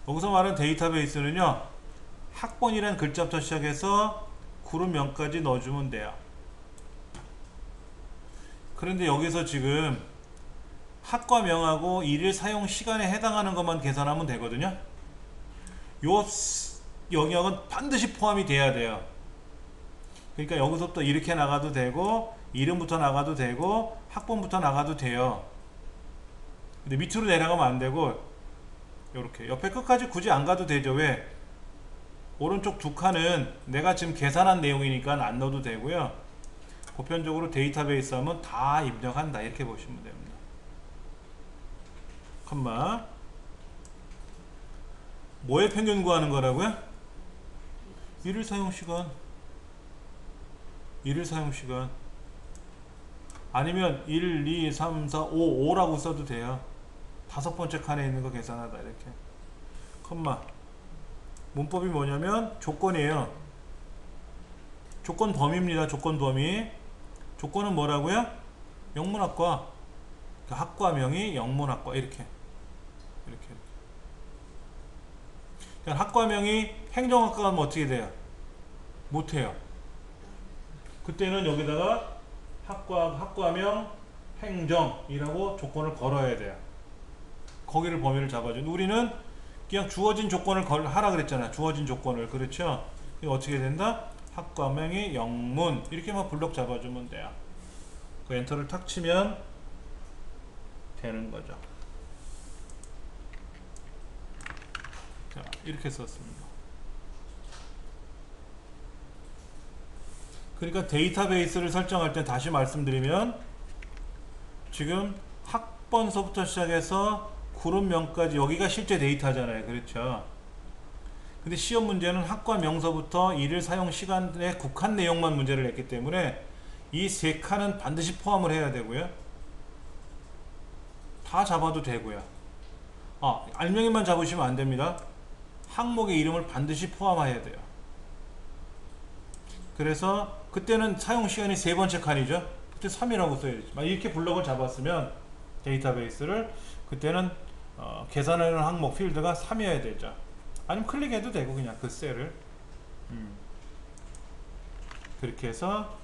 여기서 말하는 데이터베이스는요, 학번이란 글자부터 시작해서 그룹명까지 넣어주면 돼요. 그런데 여기서 지금 학과명하고 일일 사용 시간에 해당하는 것만 계산하면 되거든요. 요 영역은 반드시 포함이 돼야 돼요. 그러니까 여기서부터 이렇게 나가도 되고 이름부터 나가도 되고 학번부터 나가도 돼요. 근데 밑으로 내려가면 안 되고 요렇게 옆에 끝까지 굳이 안 가도 되죠. 왜? 오른쪽 두 칸은 내가 지금 계산한 내용이니까 안 넣어도 되고요. 보편적으로 데이터베이스 하면 다 입력한다 이렇게 보시면 됩니다. 컴마 뭐의 평균 구하는 거라고요? 일일 사용시간 아니면 1, 2, 3, 4, 5, 5라고 써도 돼요. 5번째 칸에 있는 거 계산하다 이렇게. 컴마 문법이 뭐냐면 조건이에요. 조건 범위입니다. 조건 범위. 조건은 뭐라고요? 영문학과. 그 학과명이 영문학과 이렇게. 그러니까 학과명이 행정학과 가면 어떻게 돼요? 못해요. 그때는 여기다가 학과명 행정이라고 조건을 걸어야 돼요. 거기를 범위를 잡아줘. 우리는 그냥 주어진 조건을 하라 그랬잖아. 주어진 조건을. 그렇죠? 이거 어떻게 된다? 학과명이 영문 이렇게만 블럭 잡아주면 돼요. 그 엔터를 탁 치면 되는 거죠. 자, 이렇게 썼습니다. 그러니까 데이터베이스를 설정할 때 다시 말씀드리면 지금 학번서부터 시작해서 그룹명까지 여기가 실제 데이터잖아요. 그렇죠? 근데 시험 문제는 학과 명서부터 일일 사용 시간에 국한 내용만 문제를 냈기 때문에 이 세 칸은 반드시 포함을 해야 되고요. 다 잡아도 되고요. 알맹이만 잡으시면 안 됩니다. 항목의 이름을 반드시 포함해야 돼요. 그래서 그때는 사용 시간이 세 번째 칸이죠. 그때 3이라고 써야지. 이렇게 블럭을 잡았으면 데이터베이스를 그때는 계산하는 항목 필드가 3이어야 되죠. 아니면 클릭해도 되고 그냥 그 셀을 그렇게 해서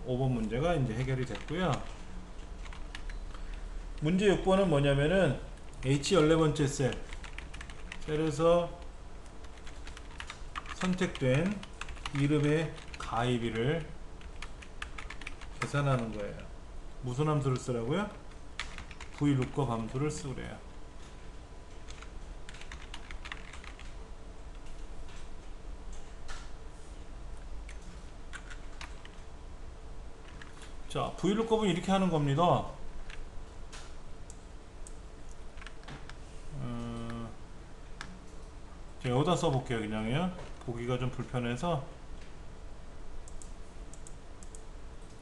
5번 문제가 이제 해결이 됐고요. 문제 6번은 뭐냐면은 H14번째 셀에서 선택된 이름의 가입비를 계산하는 거예요. 무슨 함수를 쓰라고요? vlookup 함수를 쓰래요. 자, vlookup은 이렇게 하는 겁니다. 제가 여기다 써볼게요. 그냥요. 보기가 좀 불편해서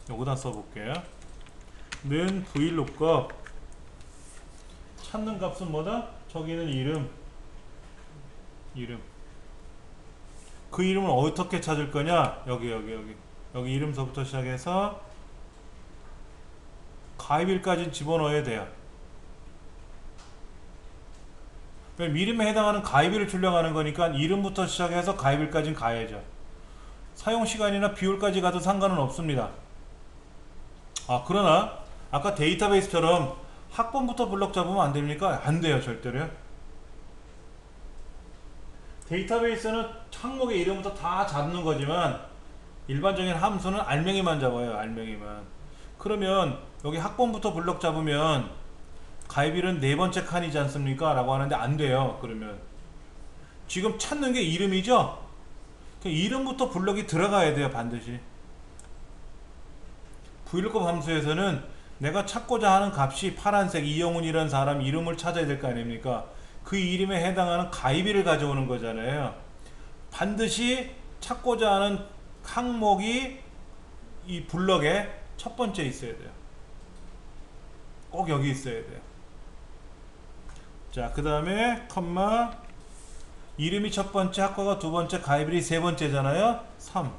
여기다 써볼게요. 는 vlookup 찾는 값은 뭐다? 저기는 이름. 그 이름을 어떻게 찾을 거냐? 여기 이름서부터 시작해서 가입일까지 집어넣어야 돼요. 이름에 해당하는 가입일을 출력하는 거니까 이름부터 시작해서 가입일까지는 가야죠. 사용시간이나 비율까지 가도 상관은 없습니다. 그러나 아까 데이터베이스처럼 학번부터 블럭 잡으면 안 됩니까? 안 돼요. 절대로요. 데이터베이스는 항목의 이름부터 다 잡는 거지만 일반적인 함수는 알맹이만 잡아요. 알맹이만. 그러면 여기 학번부터 블럭 잡으면 가입일은 네 번째 칸이지 않습니까? 라고 하는데 안 돼요. 그러면 지금 찾는 게 이름이죠? 그 이름부터 블럭이 들어가야 돼요. 반드시. vlookup 함수에서는 내가 찾고자 하는 값이 파란색 이영훈이라는 사람 이름을 찾아야 될 거 아닙니까? 그 이름에 해당하는 가입일을 가져오는 거잖아요. 반드시 찾고자 하는 항목이 이 블럭의 첫 번째 있어야 돼요. 꼭 여기 있어야 돼요. 자, 그 다음에 컴마 이름이 첫 번째, 학과가 두 번째, 가입일이 세 번째잖아요. 3.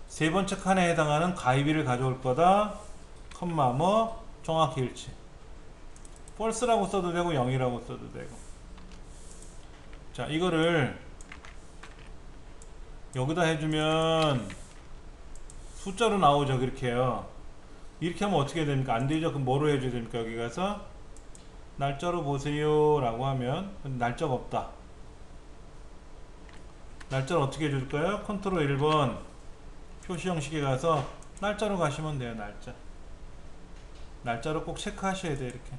세 번째 칸에 해당하는 가입일을 가져올 거다. 컴마 뭐 정확히 일치. false라고 써도 되고 0이라고 써도 되고. 자, 이거를 여기다 해주면 숫자로 나오죠. 그렇게요. 이렇게 하면 어떻게 됩니까? 안 되죠. 그럼 뭐로 해줘야 됩니까? 여기 가서 날짜로 보세요 라고 하면 날짜가 없다. 날짜를 어떻게 해줄까요? 컨트롤 1번 표시 형식에 가서 날짜로 가시면 돼요. 날짜로 꼭 체크하셔야 돼요. 이렇게.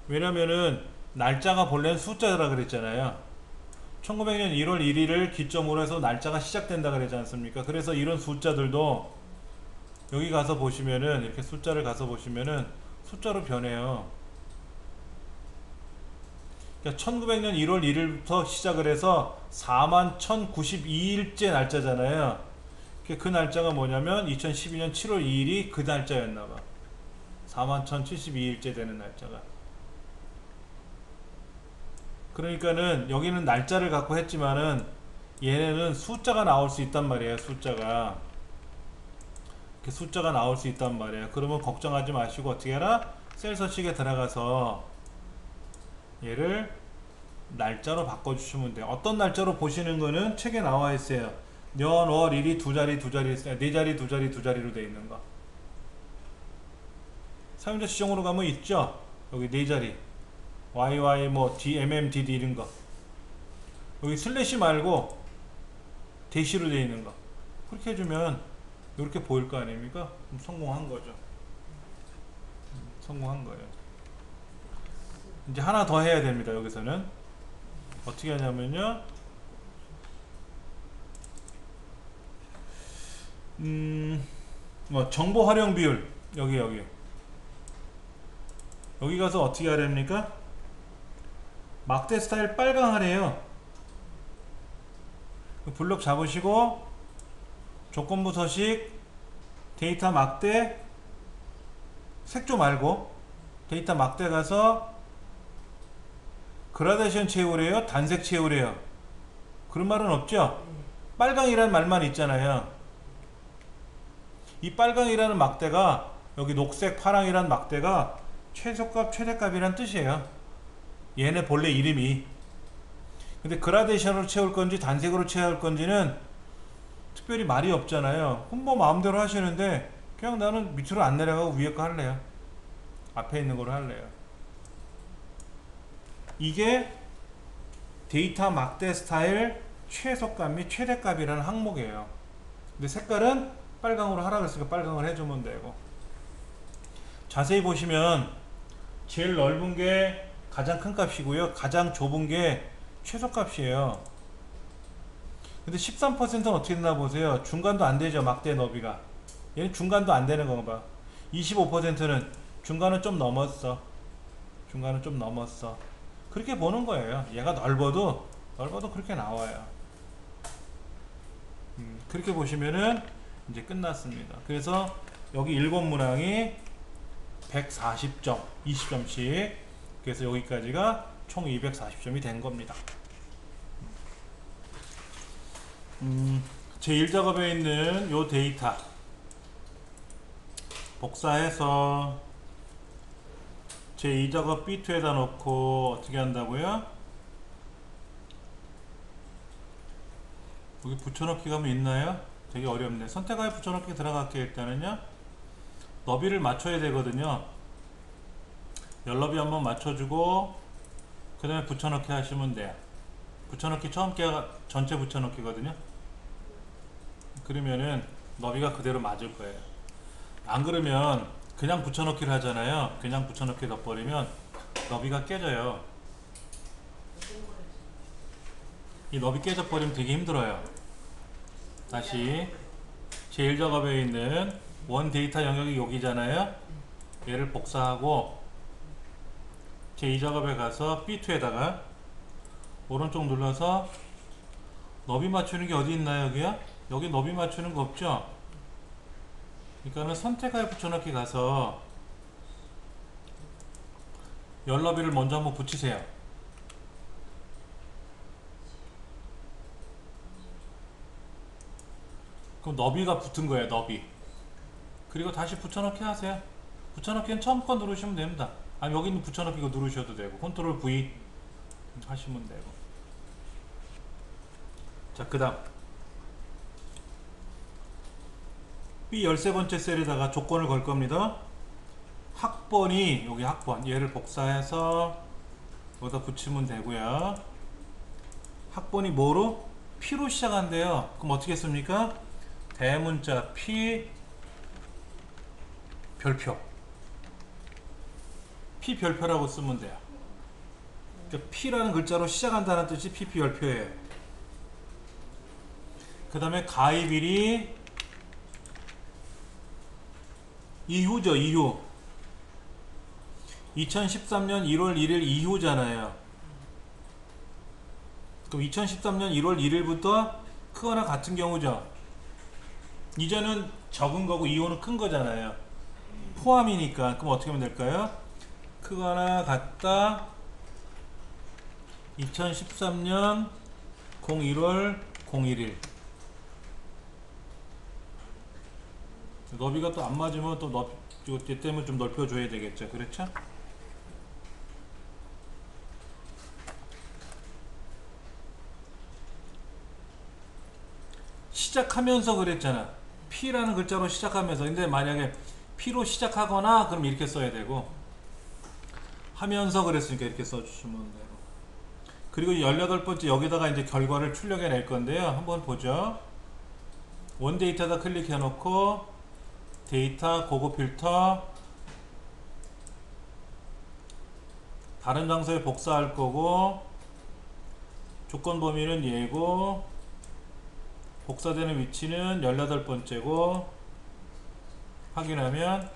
왜냐면은 날짜가 본래는 숫자라 그랬잖아요. 1900년 1월 1일을 기점으로 해서 날짜가 시작된다 그러지 않습니까? 그래서 이런 숫자들도 여기 가서 보시면은 이렇게 숫자를 가서 보시면은 숫자로 변해요. 그러니까 1900년 1월 1일부터 시작을 해서 41,092일째 날짜잖아요. 그 날짜가 뭐냐면 2012년 7월 2일이 그 날짜였나봐. 41,072일째 되는 날짜가. 그러니까는 여기는 날짜를 갖고 했지만은 얘네는 숫자가 나올 수 있단 말이에요. 숫자가 나올 수 있단 말이에요. 그러면 걱정하지 마시고 어떻게 해라? 셀 서식에 들어가서 얘를 날짜로 바꿔주시면 돼요. 어떤 날짜로 보시는 거는 책에 나와 있어요. 년, 월, 일이 네 자리 두 자리로 되어 있는 거. 사용자 지정으로 가면 있죠. 여기 네 자리 YY 뭐 DMMDD 이런 거. 여기 슬래시 말고 대시로 되어 있는 거. 그렇게 해주면 이렇게 보일 거 아닙니까? 그럼 성공한 거죠. 성공한 거예요. 이제 하나 더 해야 됩니다. 여기서는 어떻게 하냐면요. 정보 활용 비율 여기 가서 어떻게 하야 됩니까? 막대 스타일 빨강 하래요. 블록 잡으시고 조건부 서식 데이터 막대 색조 말고 데이터 막대 가서 그라데이션 채우래요? 단색 채우래요? 그런 말은 없죠? 빨강이라는 말만 있잖아요. 이 빨강이라는 막대가 여기 녹색 파랑이라는 막대가 최소값 최대값이란 뜻이에요. 얘네 본래 이름이. 근데 그라데이션으로 채울 건지 단색으로 채울 건지는 특별히 말이 없잖아요. 그럼 뭐 마음대로 하시는데 그냥 나는 밑으로 안 내려가고 위에 거 할래요. 앞에 있는 거로 할래요. 이게 데이터 막대 스타일 최소값 및 최대값이라는 항목이에요. 근데 색깔은 빨강으로 하라 그랬으니까 빨강을 해주면 되고. 자세히 보시면 제일 넓은 게 가장 큰 값이고요. 가장 좁은 게 최소값이에요. 근데 13%는 어떻게 되나 보세요. 중간도 안 되죠. 막대 너비가. 얘는 중간도 안 되는 건가 봐. 25%는 중간은 좀 넘었어. 그렇게 보는 거예요. 얘가 넓어도 그렇게 나와요. 그렇게 보시면은 이제 끝났습니다. 그래서 여기 1번 문항이 140점, 20점씩. 그래서 여기까지가 총 240점이 된 겁니다. 제1작업에 있는 요 데이터 복사해서 제2작업 B2에다 놓고 어떻게 한다고요? 여기 붙여넣기가 뭐 있나요? 되게 어렵네. 선택하여 붙여넣기 들어갈게요. 일단은요. 너비를 맞춰야 되거든요. 열너비 한번 맞춰주고 그 다음에 붙여넣기 하시면 돼요. 붙여넣기 처음 개가 전체 붙여넣기거든요. 그러면은 너비가 그대로 맞을 거예요. 안 그러면 그냥 붙여넣기를 하잖아요. 그냥 붙여넣기 넣어버리면 너비가 깨져요. 이 너비 깨져버리면 되게 힘들어요. 다시 제1작업에 있는 원 데이터 영역이 여기잖아요. 얘를 복사하고 제2작업에 가서 B2에다가 오른쪽 눌러서 너비 맞추는 게 어디 있나요? 여기야? 여기 너비 맞추는 거 없죠? 그러니까는 선택하여 붙여넣기 가서 열너비를 먼저 한번 붙이세요. 그럼 너비가 붙은 거예요. 너비. 그리고 다시 붙여넣기 하세요. 붙여넣기는 처음 거 누르시면 됩니다. 아니 여기 있는 붙여넣기 이거 누르셔도 되고 컨트롤 V 하시면 되고. 자, 그 다음 B 13번째 셀에다가 조건을 걸 겁니다. 학번이 여기 학번 얘를 복사해서 여기다 붙이면 되고요. 학번이 뭐로? P로 시작한대요. 그럼 어떻게 씁니까? 대문자 P 별표 P 별표라고 쓰면 돼요. 그러니까 P라는 글자로 시작한다는 뜻이 PP 별표예요. 그 다음에 가입일이 이후죠. 이후 2013년 1월 1일 이후잖아요. 그럼 2013년 1월 1일부터 크거나 같은 경우죠. 이전은 적은 거고 이후는 큰 거잖아요. 포함이니까. 그럼 어떻게 하면 될까요? 크거나 같다 2013년 01월 01일. 너비가 또 안 맞으면 또 얘 때문에 좀 넓혀줘야 되겠죠. 그렇죠? 시작하면서 그랬잖아. P라는 글자로 시작하면서. 근데 만약에 P로 시작하거나 그럼 이렇게 써야 되고, 하면서 그랬으니까 이렇게 써주시면 돼요. 그리고 18번째 여기다가 이제 결과를 출력해 낼 건데요. 한번 보죠. 원 데이터다 클릭해 놓고 데이터 고급 필터 다른 장소에 복사할 거고, 조건 범위는 얘고, 복사되는 위치는 18번째고, 확인하면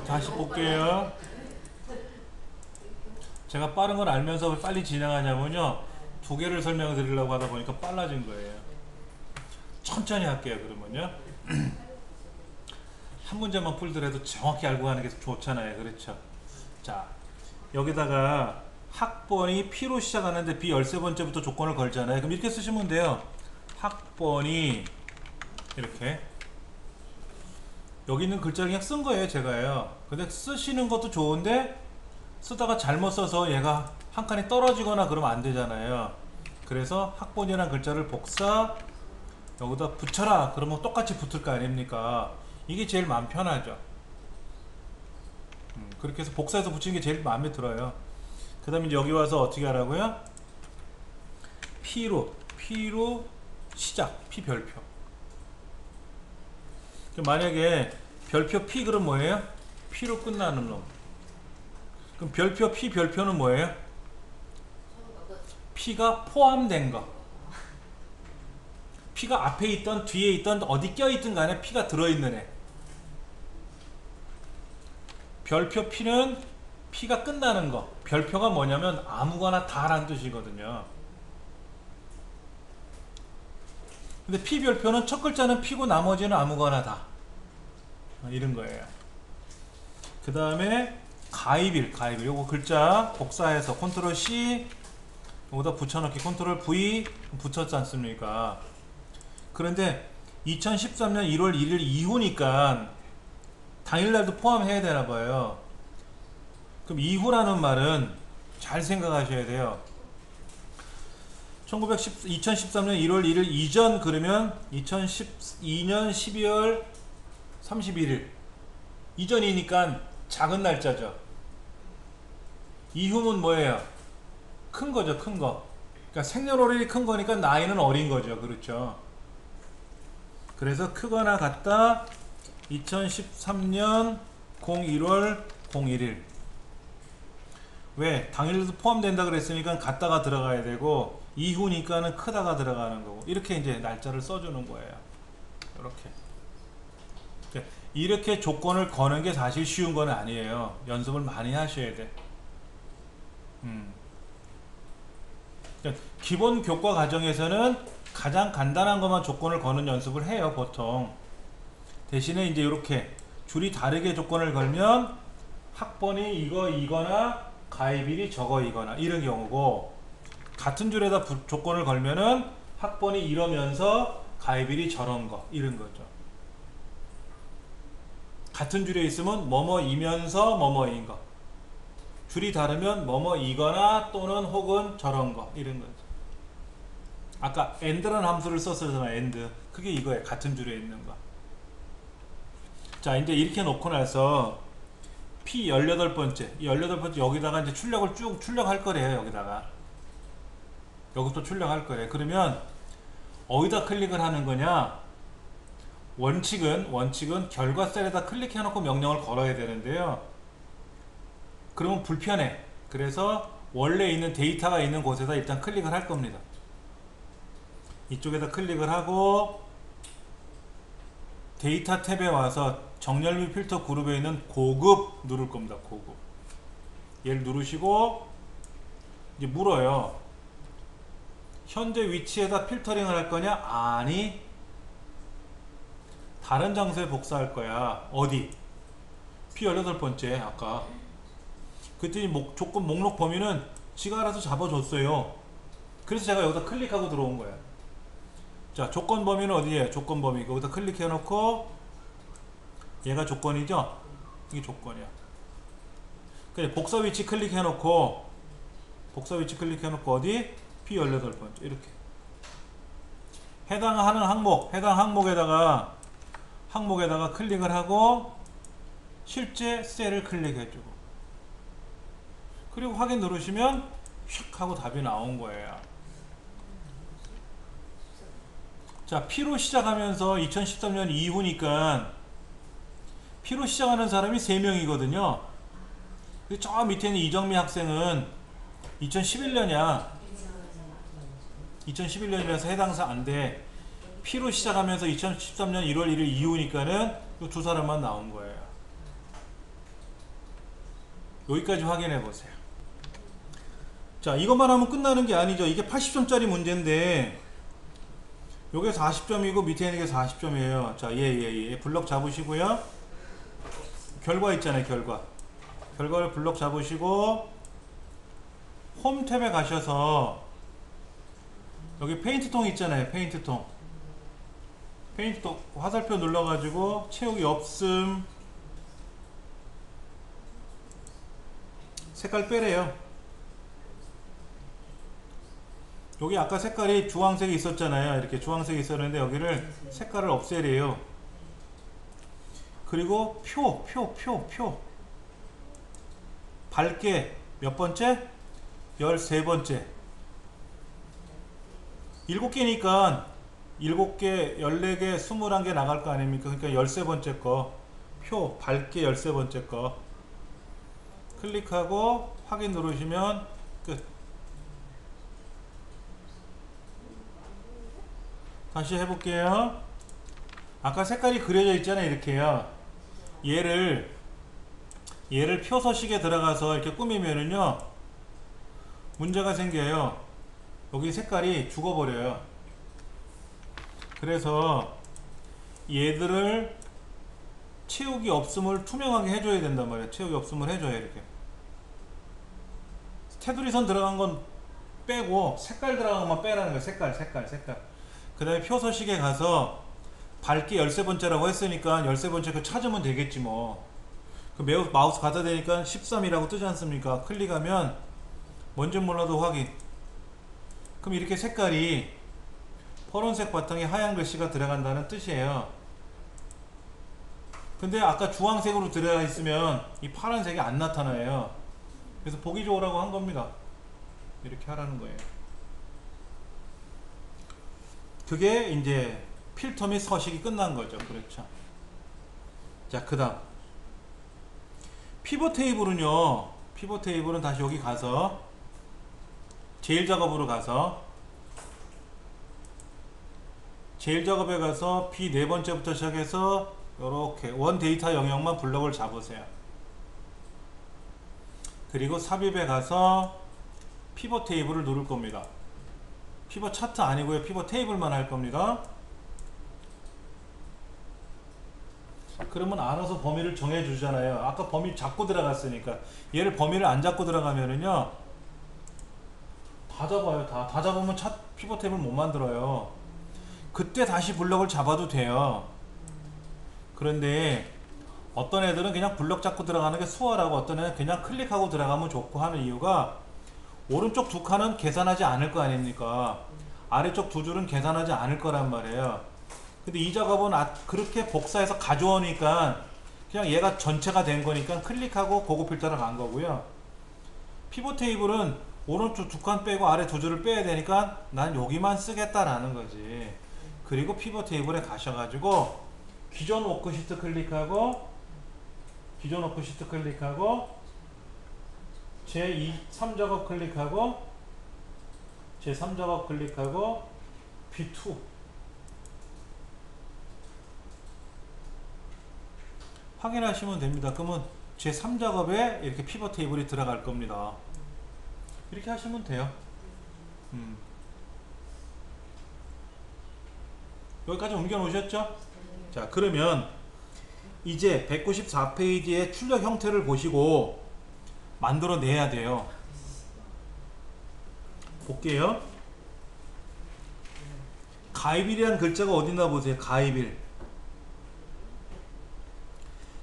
다시 볼게요. 제가 빠른 걸 알면서 왜 빨리 진행하냐면요, 두 개를 설명을 드리려고 하다 보니까 빨라진 거예요. 천천히 할게요. 그러면요 한 문제만 풀더라도 정확히 알고 가는 게 좋잖아요. 그렇죠? 자, 여기다가 학번이 P로 시작하는데 B 13번째부터 조건을 걸잖아요. 그럼 이렇게 쓰시면 돼요. 학번이 이렇게, 여기 있는 글자를 그냥 쓴 거예요. 제가요. 근데 쓰시는 것도 좋은데 쓰다가 잘못 써서 얘가 한 칸이 떨어지거나 그러면 안 되잖아요. 그래서 학번이라는 글자를 복사 여기다 붙여라 그러면 똑같이 붙을 거 아닙니까? 이게 제일 마음 편하죠. 그렇게 해서 복사해서 붙이는 게 제일 마음에 들어요. 그 다음에 여기 와서 어떻게 하라고요? P로 시작, P 별표. 만약에 별표 P 그럼 뭐예요? P로 끝나는 놈. 그럼 별표 P 별표는 뭐예요? P가 포함된 거. P가 앞에 있던 뒤에 있던 어디 껴있든 간에 P가 들어있는 애. 별표 P는 P가 끝나는 거. 별표가 뭐냐면 아무거나 다라는 뜻이거든요. 근데 P 별표는 첫 글자는 P고 나머지는 아무거나 다 이런 거예요. 그 다음에 가입일 요거 글자 복사해서 컨트롤 C 여기다 붙여넣기 컨트롤 V 붙였지 않습니까? 그런데 2013년 1월 1일 이후니까 당일날도 포함해야 되나봐요. 그럼 이후라는 말은 잘 생각하셔야 돼요. 2013년 1월 1일 이전 그러면 2012년 12월 31일 이전이니까 작은 날짜죠. 이후는 뭐예요? 큰 거죠. 큰 거. 그러니까 생년월일이 큰 거니까 나이는 어린 거죠. 그렇죠. 그래서 크거나 같다 2013년 01월 01일. 왜? 당일도 포함된다 그랬으니까 같다가 들어가야 되고 이후니까는 크다가 들어가는 거고 이렇게 이제 날짜를 써주는 거예요. 이렇게 조건을 거는 게 사실 쉬운 건 아니에요. 연습을 많이 하셔야 돼. 기본 교과 과정에서는 가장 간단한 것만 조건을 거는 연습을 해요, 보통. 대신에 이제 이렇게 줄이 다르게 조건을 걸면 학번이 이거나 가입일이 저거이거나 이런 경우고, 같은 줄에다 조건을 걸면은 학번이 이러면서 가입일이 저런 거 이런 거죠. 같은 줄에 있으면 뭐뭐이면서 뭐뭐인 거, 줄이 다르면 뭐뭐이거나 또는 혹은 저런 거 이런 거죠. 아까 and라는 함수를 썼잖아요. and. 그게 이거예요. 같은 줄에 있는 거. 자, 이제 이렇게 놓고 나서 P 18번째, 이 18번째 여기다가 이제 출력을 쭉 출력할 거래요. 여기도 출력할 거래요. 그러면 어디다 클릭을 하는 거냐? 원칙은 결과 셀에다 클릭해 놓고 명령을 걸어야 되는데요. 그러면 불편해. 그래서 원래 있는 데이터가 있는 곳에다 일단 클릭을 할 겁니다. 이쪽에다 클릭을 하고 데이터 탭에 와서 정렬 및 필터 그룹에 있는 고급 누를 겁니다. 고급. 얘를 누르시고 이제 물어요. 현재 위치에다 필터링을 할 거냐? 아니, 다른 장소에 복사할 거야. 어디? P18번째 아까. 그랬더니 조건 목록 범위는 지가 알아서 잡아줬어요. 그래서 제가 여기다 클릭하고 들어온 거야. 자, 조건 범위는 어디에? 조건 범위. 거기다 클릭해 놓고 얘가 조건이죠? 이게 조건이야. 그래, 복사 위치 클릭해 놓고 어디? P18번째 이렇게 해당하는 해당 항목에다가 클릭을 하고 실제 셀을 클릭해주고 그리고 확인 누르시면 슉 하고 답이 나온 거예요. 자, P로 시작하면서 2013년 이후니까 P로 시작하는 사람이 3명이거든요. 저 밑에 있는 이정미 학생은 2011년이야. 2011년이라서 해당사 안 돼. P로 시작하면서 2013년 1월 1일 이후니까는 이 두 사람만 나온 거예요. 여기까지 확인해 보세요. 자, 이것만 하면 끝나는 게 아니죠. 이게 80점짜리 문제인데 요게 40점이고 밑에 있는 게 40점이에요. 자, 예. 블럭 잡으시고요. 결과 있잖아요. 결과를 블럭 잡으시고 홈 탭에 가셔서 여기 페인트통 있잖아요. 페인트통 화살표 눌러가지고 채우기 없음 색깔 빼래요. 여기 아까 색깔이 주황색이 있었잖아요. 이렇게 주황색이 있었는데 여기를 색깔을 없애래요. 그리고 표 밝게 몇 번째? 13번째. 7개니까 7개, 14개, 21개 나갈 거 아닙니까? 그러니까 13번째 거 표 밝게 13번째 거 클릭하고 확인 누르시면 끝. 다시 해볼게요. 아까 색깔이 그려져 있잖아요. 이렇게요. 얘를 표서식에 들어가서 이렇게 꾸미면은요 문제가 생겨요. 여기 색깔이 죽어버려요. 그래서 얘들을 채우기 없음을 투명하게 해줘야 된단 말이에요. 채우기 없음을 해줘야 이렇게. 테두리 선 들어간 건 빼고 색깔 들어간 것만 빼라는 거예요. 색깔. 그 다음에 표서식에 가서 밝기 13번째라고 했으니까 13번째 그 찾으면 되겠지 뭐. 그 마우스 갖다 대니까 13이라고 뜨지 않습니까? 클릭하면 뭔지 몰라도 확인. 그럼 이렇게 색깔이 파란색 바탕에 하얀 글씨가 들어간다는 뜻이에요. 근데 아까 주황색으로 들어가 있으면 이 파란색이 안 나타나요. 그래서 보기 좋으라고 한 겁니다. 이렇게 하라는 거예요. 그게 이제 필터 및 서식이 끝난 거죠. 그렇죠. 자, 그 다음 피벗 테이블은요, 피벗 테이블은 다시 여기 가서 제일 작업으로 가서 제일 작업에 가서 B 네 번째부터 시작해서 이렇게 원 데이터 영역만 블럭을 잡으세요. 그리고 삽입에 가서 피벗 테이블을 누를 겁니다. 피벗 차트 아니고요, 피벗 테이블만 할 겁니다. 그러면 알아서 범위를 정해 주잖아요. 아까 범위 잡고 들어갔으니까 얘를 범위를 안 잡고 들어가면은요 다 잡아요. 다 잡으면 피벗 테이블 못 만들어요. 그때 다시 블럭을 잡아도 돼요. 그런데 어떤 애들은 그냥 블럭 잡고 들어가는 게 수월하고, 어떤 애는 그냥 클릭하고 들어가면 좋고 하는 이유가, 오른쪽 두 칸은 계산하지 않을 거 아닙니까? 아래쪽 두 줄은 계산하지 않을 거란 말이에요. 근데 이 작업은 그렇게 복사해서 가져오니까 그냥 얘가 전체가 된 거니까 클릭하고 고급 필터를 간 거고요. 피벗 테이블은 오른쪽 두 칸 빼고 아래 두 줄을 빼야 되니까 난 여기만 쓰겠다라는 거지. 그리고 피벗 테이블에 가셔가지고 기존 워크시트 클릭하고 제2, 3작업 클릭하고 제3작업 클릭하고 B2 확인하시면 됩니다. 그러면 제3작업에 이렇게 피벗 테이블이 들어갈 겁니다. 이렇게 하시면 돼요. 여기까지 옮겨 놓으셨죠? 자, 그러면 이제 194페이지의 출력 형태를 보시고 만들어 내야 돼요. 볼게요. 가입일이라는 글자가 어딨나 보세요. 가입일.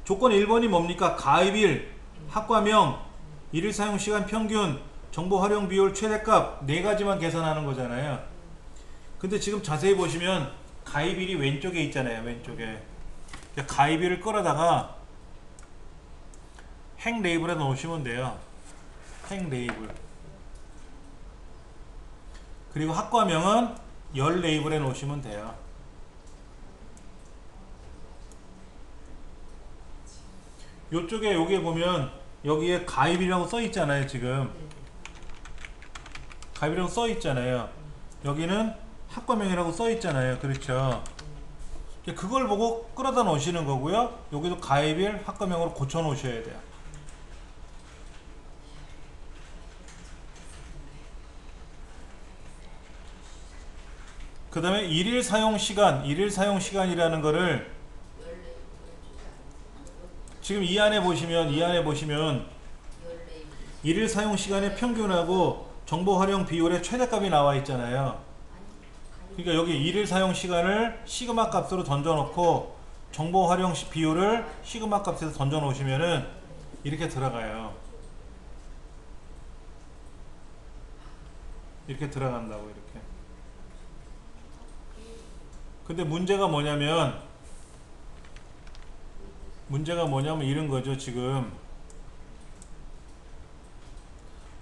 조건 1번이 뭡니까? 가입일, 학과명, 일일 사용시간 평균, 정보 활용 비율 최대값 네 가지만 계산하는 거잖아요. 근데 지금 자세히 보시면 가입일이 왼쪽에 있잖아요. 왼쪽에. 가입일을 끌어다가 행 레이블에 넣으시면 돼요. 행 레이블. 그리고 학과명은 열 레이블에 놓으시면 돼요. 요쪽에 여기에 보면 여기에 가입이라고 써 있잖아요. 지금 가입이라고 써 있잖아요. 여기는 학과명이라고 써 있잖아요. 그렇죠. 그걸 보고 끌어다 놓으시는 거고요. 여기도 가입일 학과명으로 고쳐 놓으셔야 돼요. 그 다음에 일일 사용시간이라는 거를 지금 이 안에 보시면 일일 사용시간의 평균하고 정보 활용 비율의 최대값이 나와 있잖아요. 그러니까 여기 일일 사용시간을 시그마 값으로 던져 놓고 정보 활용 비율을 시그마 값에서 던져 놓으시면은 이렇게 들어가요. 이렇게 들어간다고, 이렇게. 근데 문제가 뭐냐면 이런 거죠. 지금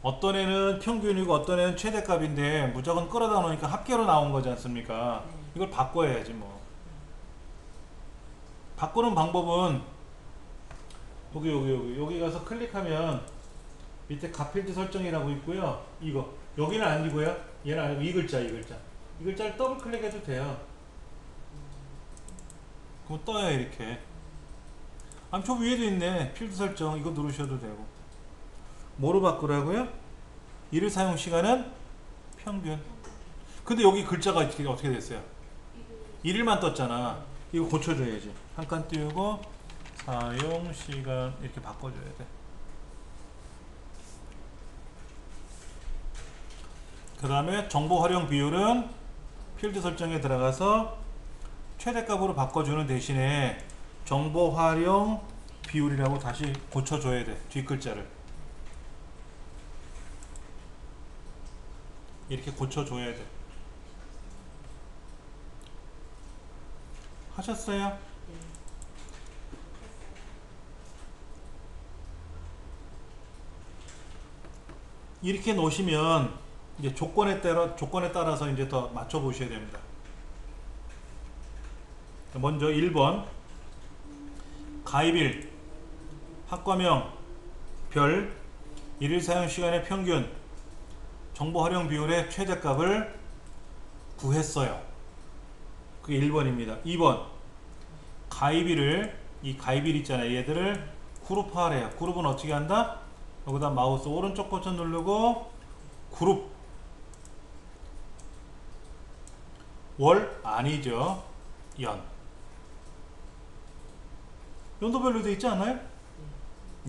어떤 애는 평균이고 어떤 애는 최대값인데 무조건 끌어다 놓으니까 합계로 나온 거지 않습니까? 이걸 바꿔야지 뭐. 바꾸는 방법은 여기 가서 클릭하면 밑에 값필드 설정이라고 있고요. 이거 여기는 아니고요. 얘는 아니고 이 글자를 더블 클릭해도 돼요. 그럼 떠요. 이렇게. 아, 저 위에도 있네. 필드 설정. 이거 누르셔도 되고. 뭐로 바꾸라고요? 일일 사용 시간은 평균. 근데 여기 글자가 어떻게 됐어요? 일일만 떴잖아. 이거 고쳐줘야지. 한 칸 띄우고 사용 시간 이렇게 바꿔줘야 돼. 그 다음에 정보 활용 비율은 필드 설정에 들어가서 최대값으로 바꿔주는 대신에 정보 활용 비율이라고 다시 고쳐줘야 돼. 뒷글자를 이렇게 고쳐줘야 돼. 하셨어요? 이렇게 놓으시면 이제 조건에 따라서 이제 더 맞춰 보셔야 됩니다. 먼저 1번 가입일 학과명 별 일일 사용시간의 평균 정보 활용 비율의 최대값을 구했어요. 그게 1번입니다. 2번 가입일을 이 가입일 있잖아요. 얘들을 그룹화하래요. 그룹은 어떻게 한다? 여기다 마우스 오른쪽 버튼 누르고 그룹 월 아니죠. 연 연도별로 되어 있지 않아요?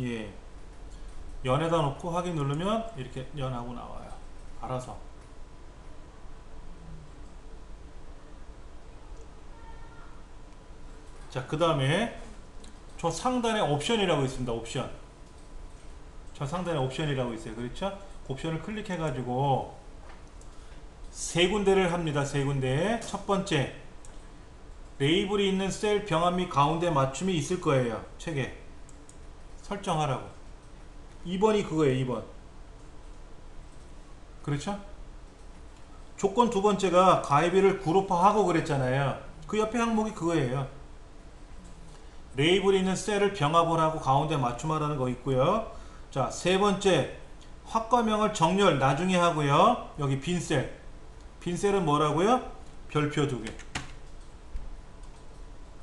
예. 연에다 놓고 확인 누르면 이렇게 연하고 나와요. 알아서. 자, 그 다음에 저 상단에 옵션이라고 있습니다. 옵션. 저 상단에 옵션이라고 있어요. 그렇죠? 옵션을 클릭해 가지고 세 군데를 합니다. 세 군데. 첫 번째 레이블이 있는 셀 병합 및 가운데 맞춤이 있을 거예요. 책에 설정하라고. 2번이 그거예요. 2번. 그렇죠? 조건 두 번째가 가입일을 그룹화하고 그랬잖아요. 그 옆에 항목이 그거예요. 레이블이 있는 셀을 병합을 하고 가운데 맞춤하라는 거 있고요. 자, 세 번째 학과명을 정렬 나중에 하고요. 여기 빈셀. 빈셀은 뭐라고요? 별표 2개.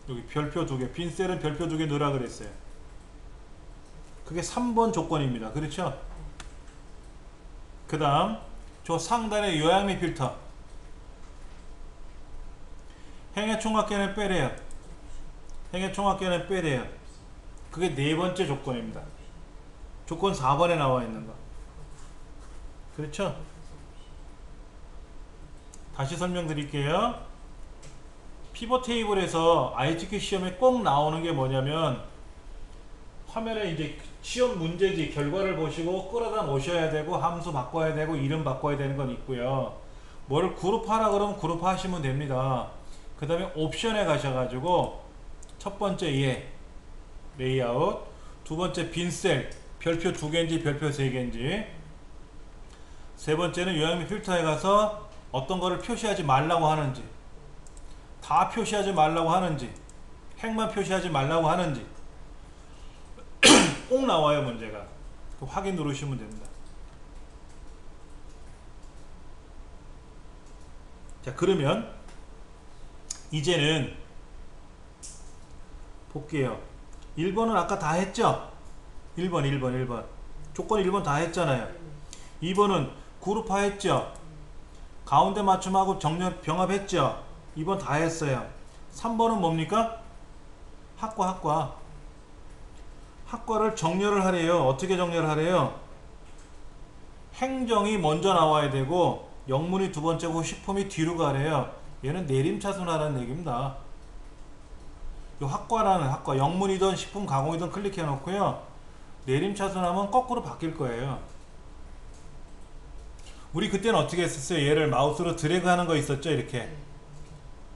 여기 별표 2개. 빈셀은 별표 2개 넣으라 그랬어요. 그게 3번 조건입니다. 그렇죠? 그 다음 저 상단의 요약미 필터 행의 총합계는 빼래요. 행의 총합계는 빼래요. 그게 네 번째 조건입니다. 조건 4번에 나와 있는 거. 그렇죠? 다시 설명드릴게요. 피벗 테이블에서 ITQ 시험에 꼭 나오는 게 뭐냐면 화면에 이제 시험 문제지 결과를 보시고 끌어다 놓으셔야 되고 함수 바꿔야 되고 이름 바꿔야 되는 건 있고요. 뭐를 그룹하라 그러면 그룹하시면 됩니다. 그 다음에 옵션에 가셔가지고 첫 번째 얘 레이아웃, 두 번째 빈셀 별표 2개인지 별표 3개인지, 세 번째는 요약 및 필터에 가서 어떤 거를 표시하지 말라고 하는지, 다 표시하지 말라고 하는지, 행만 표시하지 말라고 하는지 꼭 나와요. 문제가. 확인 누르시면 됩니다. 자, 그러면 이제는 볼게요. 1번은 아까 다 했죠? 1번 조건 1번 다 했잖아요. 2번은 그룹화 했죠? 가운데 맞춤하고 정렬 병합했죠? 2번 다 했어요. 3번은 뭡니까? 학과를 정렬을 하래요. 어떻게 정렬을 하래요? 행정이 먼저 나와야 되고 영문이 두 번째고 식품이 뒤로 가래요. 얘는 내림차순하라는 얘기입니다. 이 학과라는 학과, 영문이든 식품 가공이든 클릭해 놓고요. 내림차순하면 거꾸로 바뀔 거예요. 우리 그때는 어떻게 했었어요? 얘를 마우스로 드래그 하는 거 있었죠? 이렇게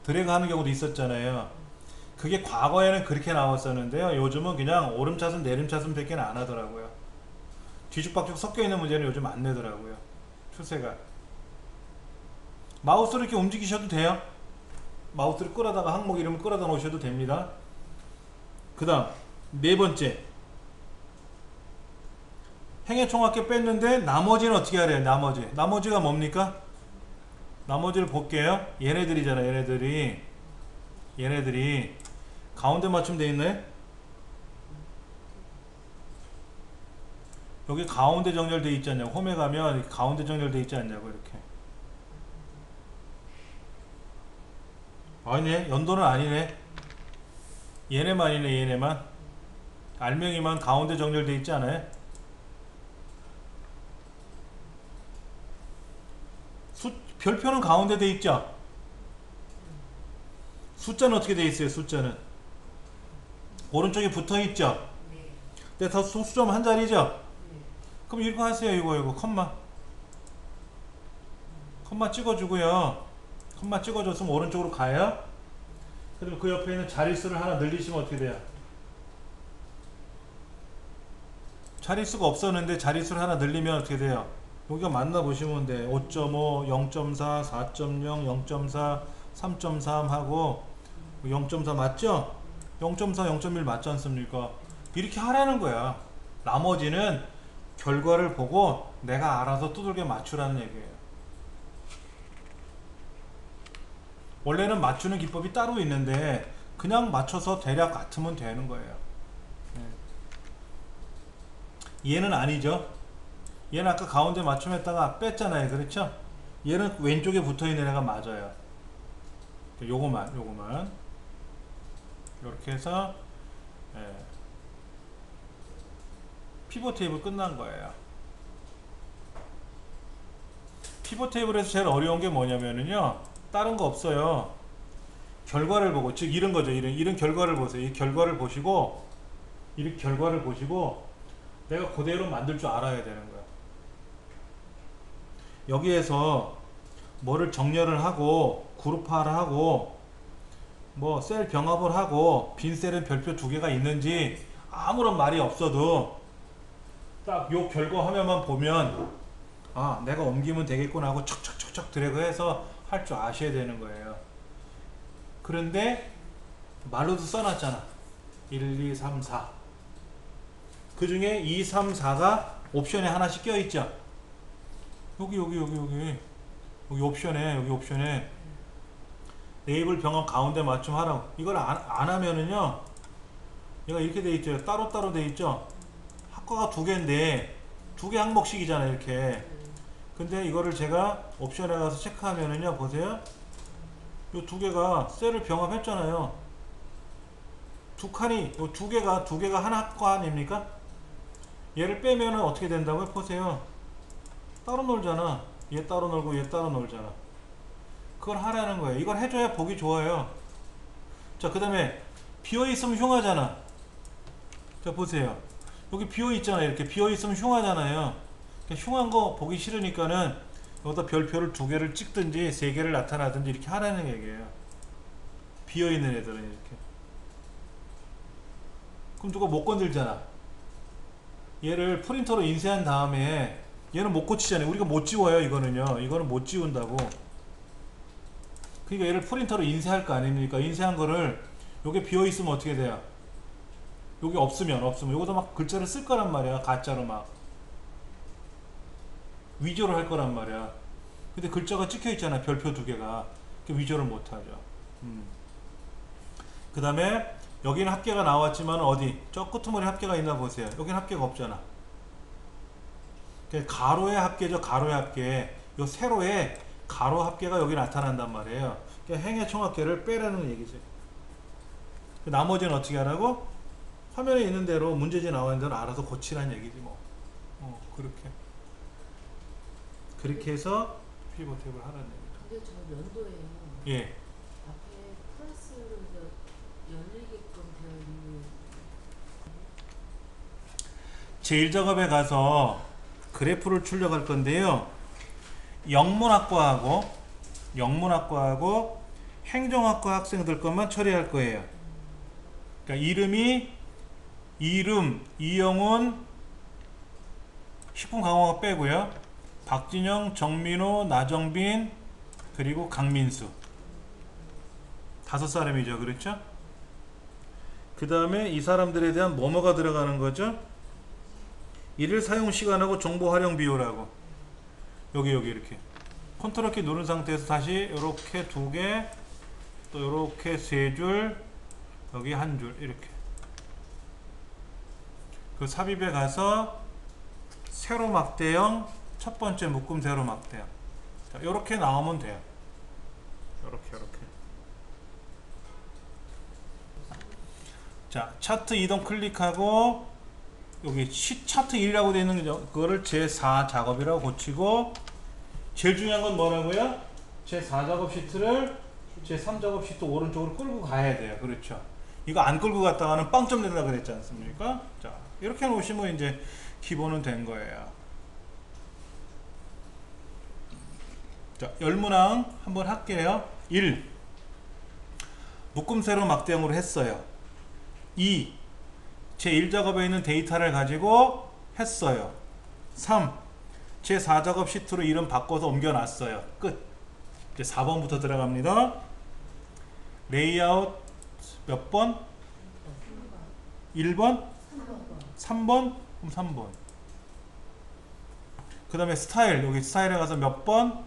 드래그 하는 경우도 있었잖아요. 그게 과거에는 그렇게 나왔었는데요. 요즘은 그냥 오름차순 내림차순 밖에 안 하더라고요. 뒤죽박죽 섞여 있는 문제는 요즘 안 내더라고요. 추세가. 마우스로 이렇게 움직이셔도 돼요. 마우스를 끌어다가 항목 이름을 끌어다 놓으셔도 됩니다. 그 다음 네 번째 행의 총합계 뺐는데 나머지는 어떻게 하래요? 나머지가 뭡니까? 나머지를 볼게요. 얘네들이잖아. 얘네들이 가운데 맞춤 돼 있네. 여기 가운데 정렬 돼 있지 않냐고. 홈에 가면 가운데 정렬 돼 있지 않냐고. 이렇게. 아니네. 연도는 아니네. 얘네만이네. 얘네만. 알맹이만 가운데 정렬 돼 있지 않아요? 별표는 가운데 돼 있죠? 숫자는 어떻게 돼 있어요? 숫자는 오른쪽에 붙어 있죠? 근데 다 소수점 한 자리죠? 그럼 이거 하세요. 이거 컴마 찍어주고요. 컴마 찍어줬으면 오른쪽으로 가요. 그리고 그 옆에 있는 자릿수를 하나 늘리시면 어떻게 돼요? 자릿수가 없었는데 자릿수를 하나 늘리면 어떻게 돼요? 여기가 맞나 보시면 돼. 5.5, 0.4, 4.0, 0.4, 3.3 하고 0.4 맞죠? 0.4, 0.1 맞지 않습니까? 이렇게 하라는 거야. 나머지는 결과를 보고 내가 알아서 두들겨 맞추라는 얘기예요. 원래는 맞추는 기법이 따로 있는데 그냥 맞춰서 대략 같으면 되는 거예요. 얘는 아니죠. 얘는 아까 가운데 맞춤했다가 뺐잖아요. 그렇죠? 얘는 왼쪽에 붙어있는 애가 맞아요. 요거만 이렇게 해서 피벗 테이블 끝난 거예요. 피벗 테이블에서 제일 어려운 게 뭐냐면요, 다른 거 없어요. 결과를 보고, 즉 이런 거죠. 이런 결과를 보세요. 이 결과를 보시고, 이 결과를 보시고 내가 그대로 만들 줄 알아야 되는 거야. 여기에서 뭐를 정렬을 하고 그룹화를 하고 뭐 셀 병합을 하고 빈 셀은 별표 2개가 있는지 아무런 말이 없어도 딱 요 결과 화면만 보면 아, 내가 옮기면 되겠구나 하고 척척척척 드래그해서 할 줄 아셔야 되는 거예요. 그런데 말로도 써놨잖아. 1, 2, 3, 4. 그 중에 2, 3, 4가 옵션에 하나씩 껴있죠. 여기 옵션에 레이블 병합 가운데 맞춤 하라고. 이걸 안 하면은요, 얘가 이렇게 돼 있죠. 따로따로 돼 있죠. 학과가 2개인데 2개 항목씩이잖아요. 이렇게. 근데 이거를 제가 옵션에 가서 체크하면은요, 보세요. 요 2개가 셀을 병합했잖아요. 요 2개가 한 학과 아닙니까? 얘를 빼면은 어떻게 된다고요? 보세요. 따로 놀잖아. 얘 따로 놀고 얘 따로 놀잖아. 그걸 하라는 거예요. 이걸 해줘야 보기 좋아요. 자, 그 다음에 비어있으면 흉하잖아. 자, 보세요. 여기 비어있잖아요. 이렇게 비어있으면 흉하잖아요. 흉한 거 보기 싫으니까는 여기다 별표를 2개를 찍든지 3개를 나타나든지 이렇게 하라는 얘기예요. 비어있는 애들은 이렇게. 그럼 누가 못 건들잖아. 얘를 프린터로 인쇄한 다음에 얘는 못 고치잖아요. 우리가 못 지워요. 이거는요. 이거는 못 지운다고. 그러니까 얘를 프린터로 인쇄할 거 아닙니까? 인쇄한 거를 요게 비어있으면 어떻게 돼요? 요게 없으면 요거다 막 글자를 쓸 거란 말이야. 가짜로 막 위조를 할 거란 말이야. 근데 글자가 찍혀 있잖아. 별표 2개가. 위조를 못 하죠. 그 다음에 여기는 합계가 나왔지만 어디? 저 끄트머리 합계가 있나 보세요. 여기는 합계가 없잖아. 가로의 합계죠. 가로의 합계. 요 세로에 가로 합계가 여기 나타난단 말이에요. 그러니까 행의 총합계를 빼라는 얘기죠. 나머지는 어떻게 하라고? 화면에 있는 대로 문제지 나와 있는 대로 알아서 고치라는 얘기지 뭐. 그렇게 해서 피벗 탭을 하라는 얘기죠. 근데 저 면도에요. 예. 앞에 플러스로 열리게끔 되어 있는. 제1작업에 가서 그래프를 출력할 건데요. 영문학과하고 행정학과 학생들 것만 처리할 거예요. 그러니까 이름, 이영훈, 식품강화학 빼고요. 박진영, 정민호, 나정빈, 그리고 강민수. 5사람이죠. 그렇죠? 그 다음에 이 사람들에 대한 뭐뭐가 들어가는 거죠? 일일 사용 시간하고 정보 활용 비율하고 여기 이렇게 컨트롤 키 누른 상태에서 다시 이렇게 2개, 또 이렇게 3줄, 여기 1줄 이렇게. 그 삽입에 가서 세로 막대형 첫 번째 묶음 세로 막대형. 자, 이렇게 나오면 돼요. 이렇게. 자, 차트 이동 클릭하고 여기 차트 1이라고 되어 있는 거를 제4 작업이라고 고치고, 제일 중요한 건 뭐라고요? 제4 작업 시트를 제3 작업 시트 오른쪽으로 끌고 가야 돼요. 그렇죠? 이거 안 끌고 갔다가는 빵점 된다 그랬지 않습니까? 자, 이렇게 놓으시면 이제 기본은 된 거예요. 자, 열문항 한번 할게요. 1. 묶음 세로 막대형으로 했어요. 2. 제1작업에 있는 데이터를 가지고 했어요. 3. 제4작업 시트로 이름 바꿔서 옮겨놨어요. 끝. 이제 4번부터 들어갑니다. 레이아웃 몇 번? 1번? 3번? 그럼 3번. 그 다음에 스타일, 여기 스타일에 가서 몇 번?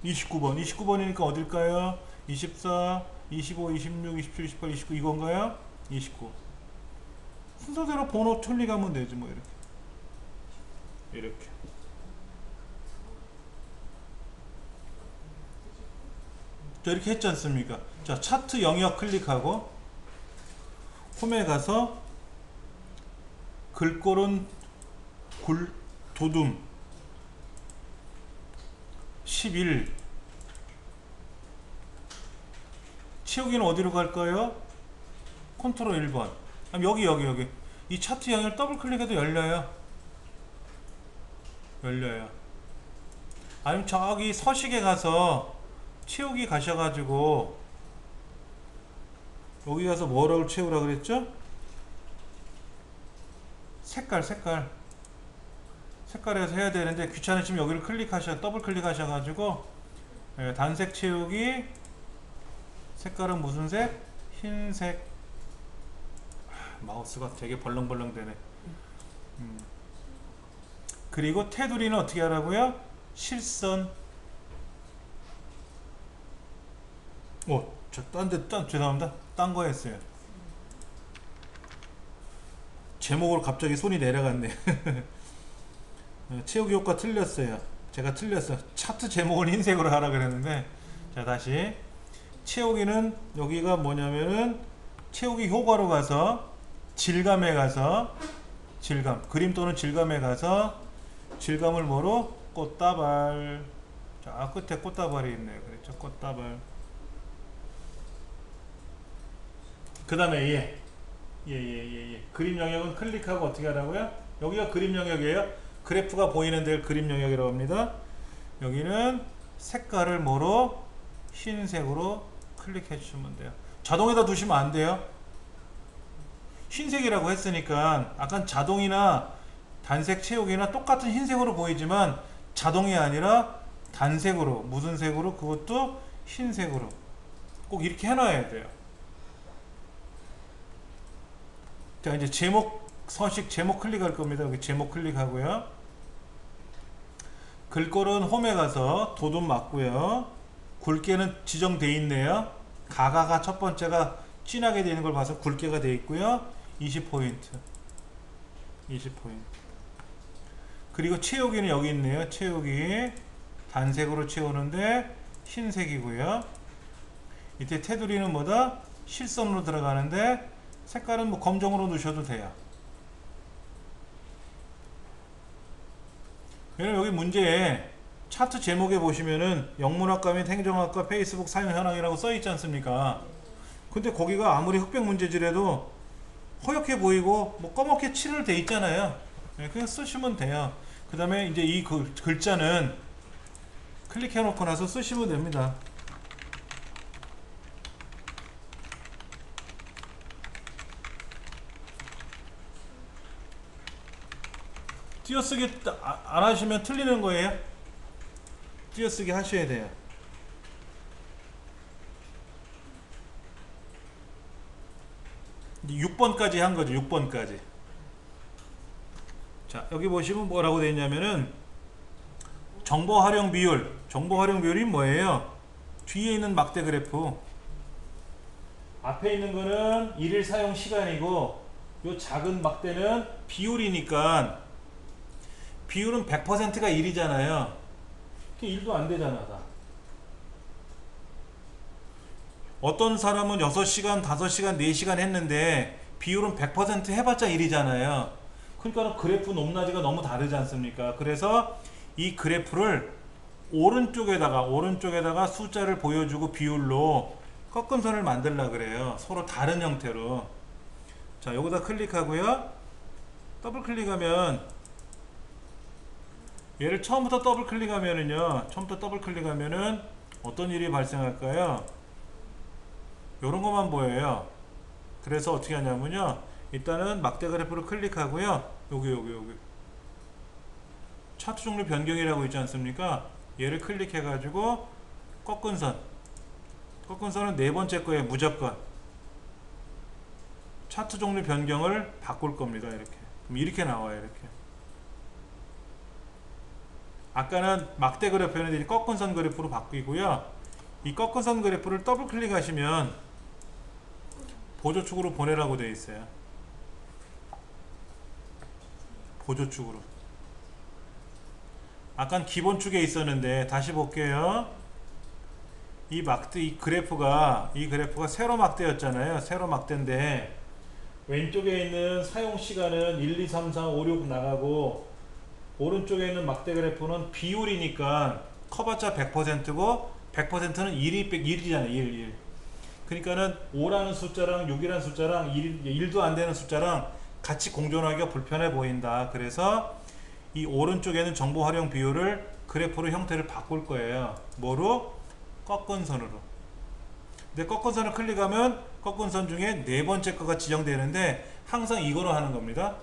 29번. 29번이니까 어딜까요? 24, 25, 26, 27, 28, 29 이건가요? 29. 순서대로 번호 천리가면 되지 뭐 이렇게. 자, 이렇게 했지 않습니까? 자, 차트 영역 클릭하고 홈에 가서 글꼴은 도둠 11. 채우기는 어디로 갈까요? 컨트롤 1번. 여기 이 차트 영역을 더블 클릭해도 열려요. 아니면 저기 서식에 가서 채우기 가셔가지고 여기 가서 뭐라고 채우라 그랬죠? 색깔에서 해야 되는데 귀찮으시면 여기를 더블 클릭하셔가지고 단색 채우기 색깔은 무슨 색? 흰색. 마우스가 되게 벌렁벌렁 되네. 그리고 테두리는 어떻게 하라고요? 실선. 죄송합니다. 딴 거 했어요. 제목으로 갑자기 손이 내려갔네. 채우기 효과 틀렸어요. 제가 틀렸어. 차트 제목을 흰색으로 하라 그랬는데. 자, 다시. 채우기는 여기가 뭐냐면은 채우기 효과로 가서 질감에 가서 그림 또는 질감에 가서 질감을 뭐로? 꽃다발. 자, 끝에 꽃다발이 있네요. 그렇죠? 꽃다발. 그 다음에 그림 영역은 클릭하고 어떻게 하라고요? 여기가 그림 영역이에요. 그래프가 보이는 데를 그림 영역이라고 합니다. 여기는 색깔을 뭐로? 흰색으로 클릭해 주시면 돼요. 자동에다 두시면 안 돼요. 흰색이라고 했으니까 아까 자동이나 단색 채우기나 똑같은 흰색으로 보이지만 자동이 아니라 단색으로, 무슨 색으로? 그것도 흰색으로 꼭 이렇게 해놔야 돼요. 자, 이제 서식 제목 클릭할 겁니다. 여기 제목 클릭하고요. 글꼴은 홈에 가서 도둠 맞고요. 굵게는 지정되어 있네요. 가가가 첫 번째가 진하게 되는 걸 봐서 굵게가 되어 있고요. 20포인트. 그리고 채우기는 여기 있네요. 채우기 단색으로 채우는데 흰색이고요. 이때 테두리는 뭐다? 실선으로 들어가는데 색깔은 뭐 검정으로 넣으셔도 돼요. 왜냐면 여기 문제에 차트 제목에 보시면은 영문학과 및 행정학과 페이스북 사용 현황이라고 써 있지 않습니까? 근데 거기가 아무리 흑백 문제지라도 허옇게 보이고 뭐 검게 칠을 돼 있잖아요. 그냥 쓰시면 돼요. 그 다음에 이제 이 글자는 클릭해 놓고 나서 쓰시면 됩니다. 띄어쓰기 안 하시면 틀리는 거예요. 띄어쓰기 하셔야 돼요. 이제 6번까지 한 거죠. 6번까지. 자, 여기 보시면 뭐라고 되어 있냐면은 정보 활용 비율. 정보 활용 비율이 뭐예요? 뒤에 있는 막대 그래프. 앞에 있는 거는 일일 사용 시간이고 요 작은 막대는 비율이니까 비율은 100%가 1이잖아요. 1도 안 되잖아. 다. 어떤 사람은 6시간, 5시간, 4시간 했는데 비율은 100% 해봤자 1이잖아요. 그러니까 그래프 높낮이가 너무 다르지 않습니까? 그래서 이 그래프를 오른쪽에다가 숫자를 보여주고 비율로 꺾은 선을 만들려고 그래요. 서로 다른 형태로. 자, 여기다 클릭하고요. 더블 클릭하면 얘를 처음부터 더블 클릭하면은 어떤 일이 발생할까요? 요런 것만 보여요. 그래서 어떻게 하냐면요. 일단은 막대 그래프를 클릭하고요. 여기 차트 종류 변경이라고 있지 않습니까? 얘를 클릭해 가지고 꺾은 선은 네 번째 거예요. 무조건 차트 종류 변경을 바꿀 겁니다. 이렇게. 그럼 이렇게 나와요. 이렇게. 아까는 막대 그래프였는데 이제 꺾은 선 그래프로 바뀌고요. 이 꺾은 선 그래프를 더블 클릭하시면 보조축으로 보내라고 되어 있어요. 보조축으로. 아까 기본축에 있었는데 다시 볼게요. 이 막대, 이 그래프가 세로 막대였잖아요. 세로 막대인데 왼쪽에 있는 사용 시간은 1, 2, 3, 4, 5, 6 나가고 오른쪽에 있는 막대 그래프는 비율이니까 커봤자 100%고 100%는 1이잖아요. 1. 그러니까는 5라는 숫자랑 6이라는 숫자랑 1도 안 되는 숫자랑 같이 공존하기가 불편해 보인다. 그래서 이 오른쪽에는 정보 활용 비율을 그래프로 형태를 바꿀 거예요. 뭐로? 꺾은 선으로. 근데 꺾은 선을 클릭하면 꺾은 선 중에 네 번째 거가 지정되는데 항상 이거로 하는 겁니다.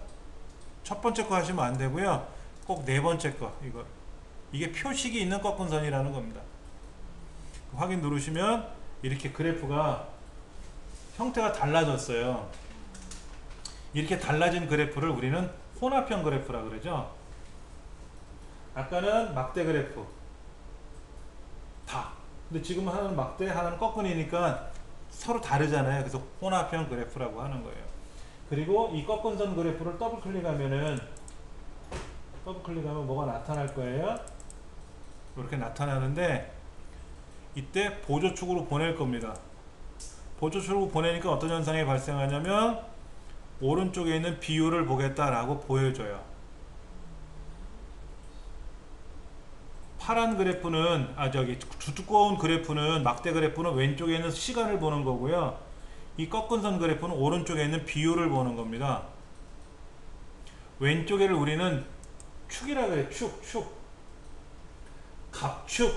첫 번째 거 하시면 안 되고요. 꼭 네 번째 거 이게 표식이 있는 꺾은 선이라는 겁니다. 확인 누르시면 이렇게 그래프가 형태가 달라졌어요. 이렇게 달라진 그래프를 우리는 혼합형 그래프라 그러죠. 아까는 막대 그래프 다. 근데 지금 하나는 막대, 하나는 꺾은이니까 서로 다르잖아요. 그래서 혼합형 그래프라고 하는 거예요. 그리고 이 꺾은 선 그래프를 더블 클릭하면 뭐가 나타날 거예요? 이렇게 나타나는데 이때 보조축으로 보낼 겁니다. 보조축으로 보내니까 어떤 현상이 발생하냐면 오른쪽에 있는 비율을 보겠다라고 보여줘요. 파란 그래프는 두꺼운 그래프는 막대 그래프는 왼쪽에 있는 시간을 보는 거고요. 이 꺾은 선 그래프는 오른쪽에 있는 비율을 보는 겁니다. 왼쪽에를 우리는 축이라고 해요. 축. 갑축.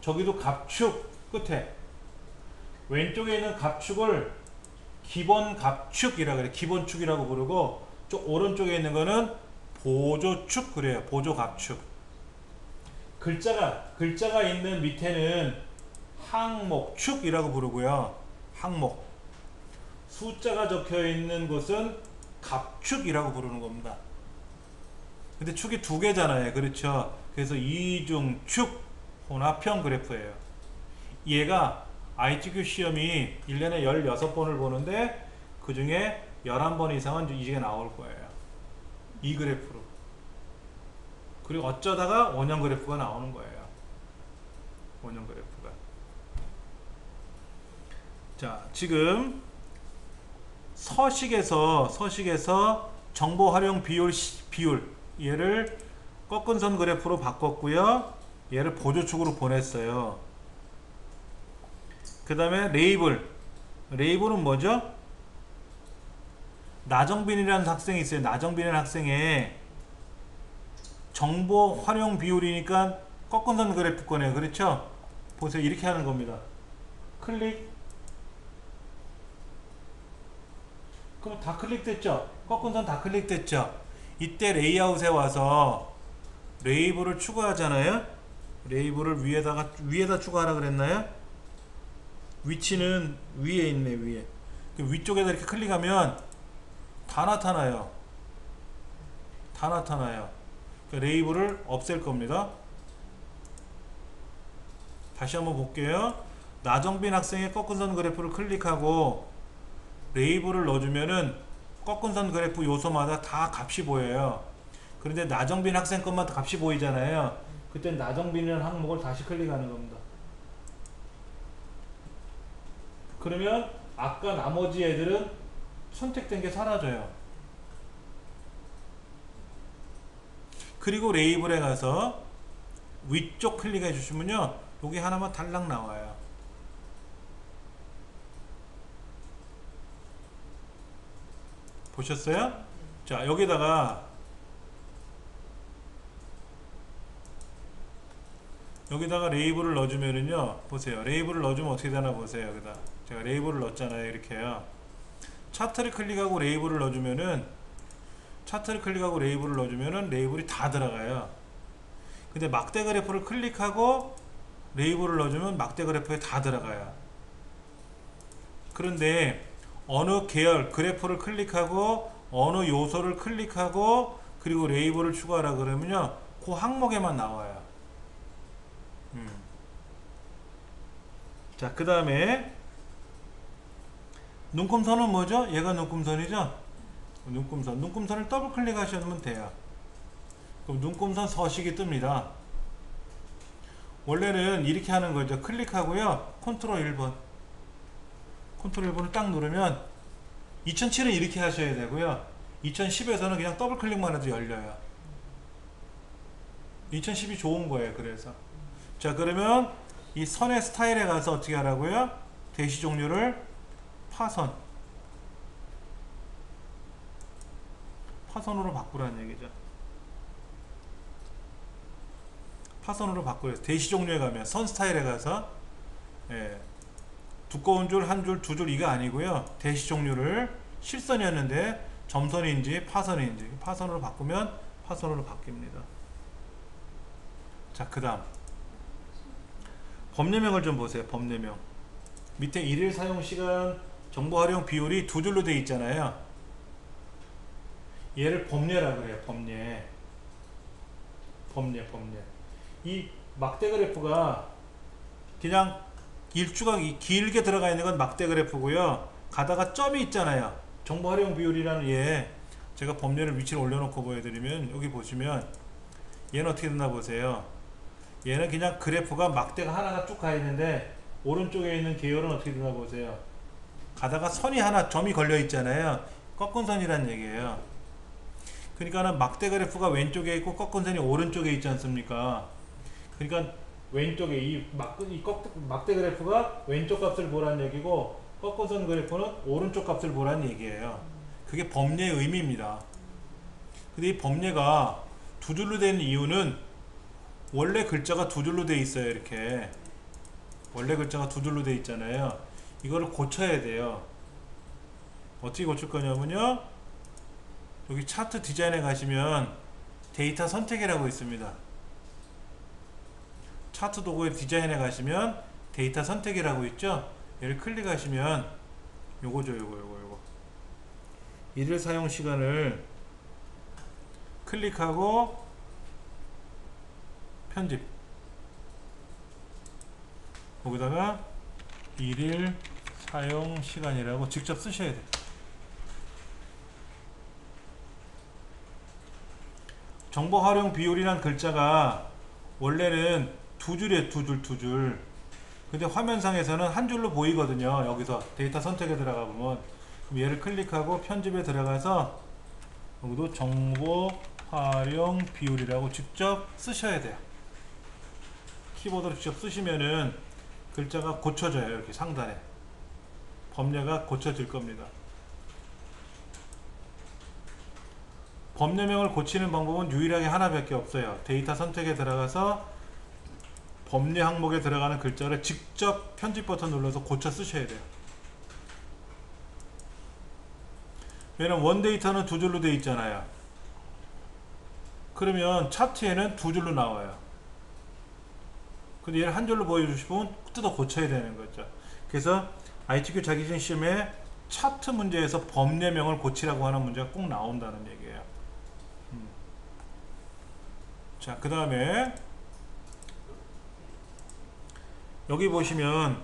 저기도 갑축 끝에 왼쪽에 있는 갑축을 기본 갑축이라고 그래요. 기본축이라고 부르고 저 오른쪽에 있는 거는 보조축 그래요. 보조 갑축. 글자가 있는 밑에는 항목축이라고 부르고요. 항목. 숫자가 적혀 있는 곳은 갑축이라고 부르는 겁니다. 근데 축이 두 개잖아요. 그렇죠? 그래서 이중축 혼합형 그래프예요. 얘가 ITQ 시험이 1년에 16번을 보는데 그 중에 11번 이상은 이게 나올 거예요. 이 그래프로. 그리고 어쩌다가 원형 그래프가 나오는 거예요. 원형 그래프가. 자, 지금 서식에서 정보 활용 비율 얘를 꺾은 선 그래프로 바꿨고요. 얘를 보조축으로 보냈어요. 그 다음에 레이블은 뭐죠? 나정빈이라는 학생이 있어요. 나정빈이라는 학생의 정보 활용 비율이니까 꺾은 선 그래프 거네요. 그렇죠? 보세요. 이렇게 하는 겁니다. 클릭. 그럼 다 클릭됐죠? 꺾은 선 다 클릭됐죠? 이때 레이아웃에 와서 레이블을 추가하잖아요. 레이블을 위에다 추가하라 그랬나요? 위치는 위에 있네. 위에. 위쪽에다 이렇게 클릭하면 다 나타나요. 레이블을 없앨 겁니다. 다시 한번 볼게요. 나정빈 학생의 꺾은 선 그래프를 클릭하고 레이블을 넣어주면은 꺾은 선 그래프 요소마다 다 값이 보여요. 그런데 나정빈 학생 것만 값이 보이잖아요. 그때 나정빈이라는 항목을 다시 클릭하는 겁니다. 그러면 아까 나머지 애들은 선택된 게 사라져요. 그리고 레이블에 가서 위쪽 클릭해 주시면요, 여기 하나만 달랑 나와요. 보셨어요? 자, 여기다가 레이블을 넣어주면은요, 보세요. 레이블을 넣어주면 어떻게 되나 보세요. 여기다 제가 레이블을 넣었잖아요. 이렇게요. 차트를 클릭하고 레이블을 넣어주면은 레이블이 다 들어가요. 근데 막대 그래프를 클릭하고 레이블을 넣어주면 막대 그래프에 다 들어가요. 그런데 어느 계열 그래프를 클릭하고 어느 요소를 클릭하고 그리고 레이블을 추가하라 그러면요 그 항목에만 나와요. 자, 그 다음에 눈금선은 뭐죠? 얘가 눈금선이죠? 눈금선을 더블 클릭하시면 돼요. 그럼 눈금선 서식이 뜹니다. 원래는 이렇게 하는 거죠. 클릭하고요. 컨트롤 1번. 컨트롤 1번을 딱 누르면 2007은 이렇게 하셔야 되고요. 2010에서는 그냥 더블 클릭만 해도 열려요. 2010이 좋은 거예요. 그래서 자, 그러면 이 선의 스타일에 가서 어떻게 하라고요? 대시 종류를 파선으로 바꾸라는 얘기죠. 파선으로 바꾸래요. 대시 종류에 가면 선 스타일에 가서 예, 두꺼운 줄, 한 줄, 두 줄 이거 아니고요. 대시 종류를 실선이었는데 점선인지 파선인지 파선으로 바꾸면 파선으로 바뀝니다. 자, 그 다음 법례명을 좀 보세요. 법례명 밑에 일일 사용시간 정보 활용 비율이 두 줄로 되어 있잖아요. 얘를 법례라고 그래요. 법례. 이 막대 그래프가 그냥 일주가 길게 들어가 있는 건 막대 그래프고요. 가다가 점이 있잖아요. 정보 활용 비율이라는 얘 제가 법례를 위치를 올려놓고 보여드리면 여기 보시면 얘는 어떻게 됐나 보세요. 얘는 그냥 그래프가 막대가 하나가 쭉 가 있는데 오른쪽에 있는 계열은 어떻게 되나 보세요. 가다가 선이 하나 점이 걸려 있잖아요. 꺾은 선이란 얘기예요. 그러니까는 막대 그래프가 왼쪽에 있고 꺾은 선이 오른쪽에 있지 않습니까? 그러니까 왼쪽에 이 막대 그래프가 왼쪽 값을 보라는 얘기고 꺾은 선 그래프는 오른쪽 값을 보라는 얘기예요. 그게 법례의 의미입니다. 근데 이 법례가 두 줄로 된 이유는 원래 글자가 두 줄로 돼 있어요. 이렇게 원래 글자가 두 줄로 돼 있잖아요. 이거를 고쳐야 돼요. 어떻게 고칠 거냐면요, 여기 차트 디자인에 가시면 데이터 선택이라고 있습니다. 차트 도구의 디자인에 가시면 데이터 선택이라고 있죠. 얘를 클릭하시면 요거죠. 요거 일일 사용 시간을 클릭하고 편집, 거기다가 일일 사용 시간이라고 직접 쓰셔야 돼요. 정보 활용 비율이란 글자가 원래는 두 줄이에요. 두 줄. 근데 화면상에서는 한 줄로 보이거든요. 여기서 데이터 선택에 들어가 보면. 그럼 얘를 클릭하고 편집에 들어가서 여기도 정보 활용 비율이라고 직접 쓰셔야 돼요. 키보드로 직접 쓰시면은 글자가 고쳐져요. 이렇게 상단에 법례가 고쳐질 겁니다. 법례명을 고치는 방법은 유일하게 하나밖에 없어요. 데이터 선택에 들어가서 법례 항목에 들어가는 글자를 직접 편집 버튼 눌러서 고쳐 쓰셔야 돼요. 왜냐면 원데이터는 두 줄로 되어 있잖아요. 그러면 차트에는 두 줄로 나와요. 근데 얘를 한 줄로 보여주시면 뜯어 고쳐야 되는 거죠. 그래서 ITQ 자기전 시험에 차트 문제에서 법례명을 고치라고 하는 문제가 꼭 나온다는 얘기예요. 자, 그 다음에 여기 보시면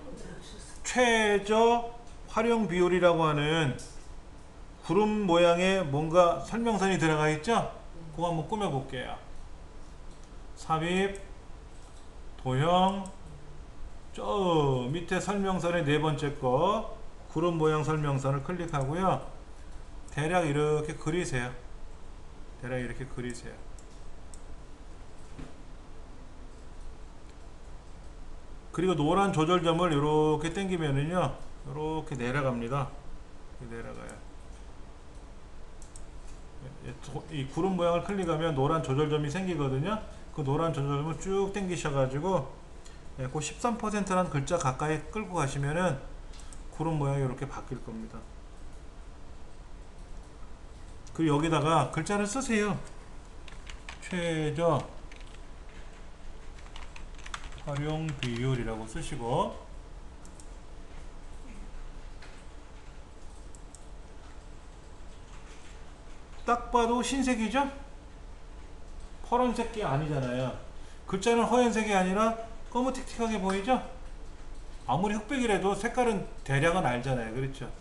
최저 활용 비율이라고 하는 구름 모양의 뭔가 설명선이 들어가 있죠? 그거 한번 꾸며 볼게요. 삽입, 도형, 저 밑에 설명선의 네 번째 거 구름 모양 설명선을 클릭하고요. 대략 이렇게 그리세요. 그리고 노란 조절점을 이렇게 당기면은요, 이렇게 내려갑니다. 내려가요. 이 구름 모양을 클릭하면 노란 조절점이 생기거든요. 그 노란 조절점을 쭉 당기셔가지고 그 13%라는 글자 가까이 끌고 가시면은 구름 모양이 이렇게 바뀔 겁니다. 그리고 여기다가 글자를 쓰세요. 최저 활용 비율이라고 쓰시고, 딱 봐도 흰색이죠? 파란색이 아니잖아요. 글자는 허연색이 아니라 검은틱틱하게 보이죠? 아무리 흑백이라도 색깔은 대략은 알잖아요. 그렇죠?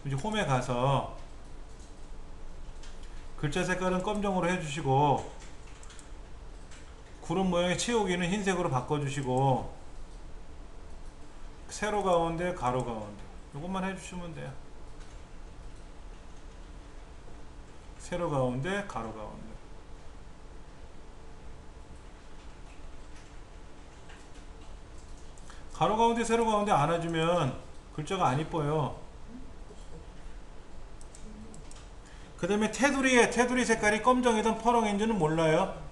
이제 홈에 가서 글자 색깔은 검정으로 해주시고 구름 모양의 채우기는 흰색으로 바꿔주시고 세로 가운데 가로 가운데 이것만 해주시면 돼요. 세로 가운데 가로 가운데. 가로 가운데 세로 가운데 안 해주면 글자가 안 이뻐요. 그 다음에 테두리 색깔이 검정이든 파랑인지는 몰라요.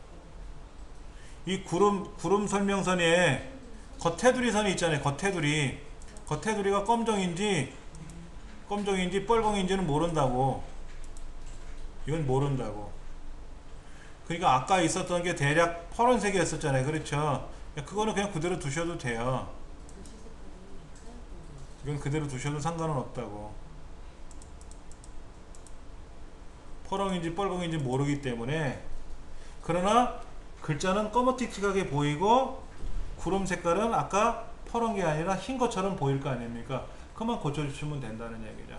이 구름 설명선에 겉테두리 선이 있잖아요. 겉테두리가 검정인지 뻘검인지는 모른다고. 이건 모른다고. 그러니까 아까 있었던 게 대략 파란색이었었잖아요. 그렇죠? 그거는 그냥 그대로 두셔도 돼요. 이건 그대로 두셔도 상관은 없다고. 퍼렁인지 뻘렁인지 모르기 때문에. 그러나 글자는 검은틱틱하게 보이고 구름 색깔은 아까 퍼런 게 아니라 흰 것처럼 보일 거 아닙니까? 그만 고쳐주시면 된다는 얘기죠.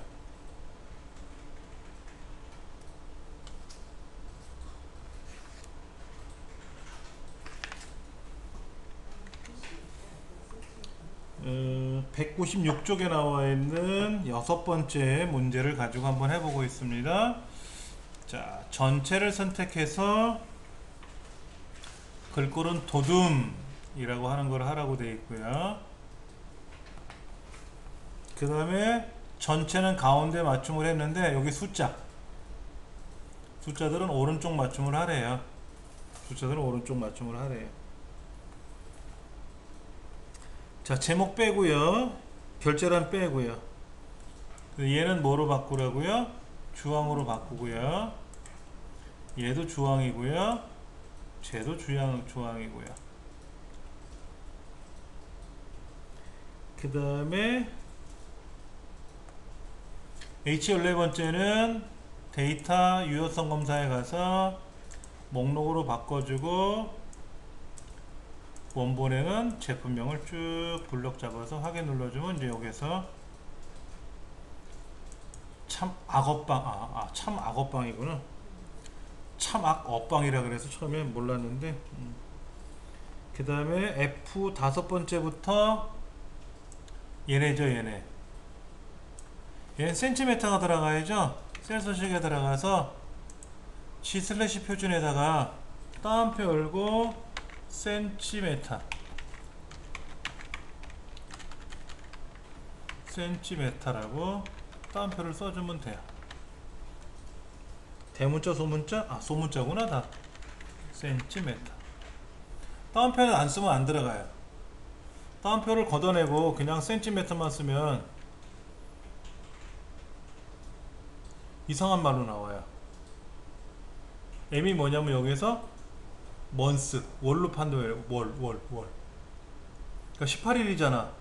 어, 196쪽에 나와 있는 6번째 문제를 가지고 한번 해보고 있습니다. 자, 전체를 선택해서 글꼴은 도둠이라고 하는 걸 하라고 되어 있고요. 그 다음에 전체는 가운데 맞춤을 했는데 여기 숫자들은 오른쪽 맞춤을 하래요. 자, 제목 빼고요. 결제란 빼고요. 얘는 뭐로 바꾸라고요? 주황으로 바꾸고요. 얘도 주황이고요. 쟤도 주황이고요. 그 다음에 H11번째는 데이터 유효성 검사에 가서 목록으로 바꿔주고 원본에는 제품명을 쭉 블럭 잡아서 확인 눌러주면 이제 여기서 참 악어빵이구나. 참악어빵이라 그래서 처음에 몰랐는데. 그 다음에 F 5번째부터 얘네죠. 얘는 센티미터가 들어가야죠. 셀서식에 들어가서 G 슬래시 표준에다가 따옴표 열고 센티메타라고 따옴표를 써주면 돼요. 대문자 소문자? 소문자구나. 다 센티메타. 따옴표는 안 쓰면 안 들어가요. 따옴표를 걷어내고 그냥 센티메터만 쓰면 이상한 말로 나와요. M이 뭐냐면 여기서 month, 월로 판도해요. 월. 그러니까 18일이잖아.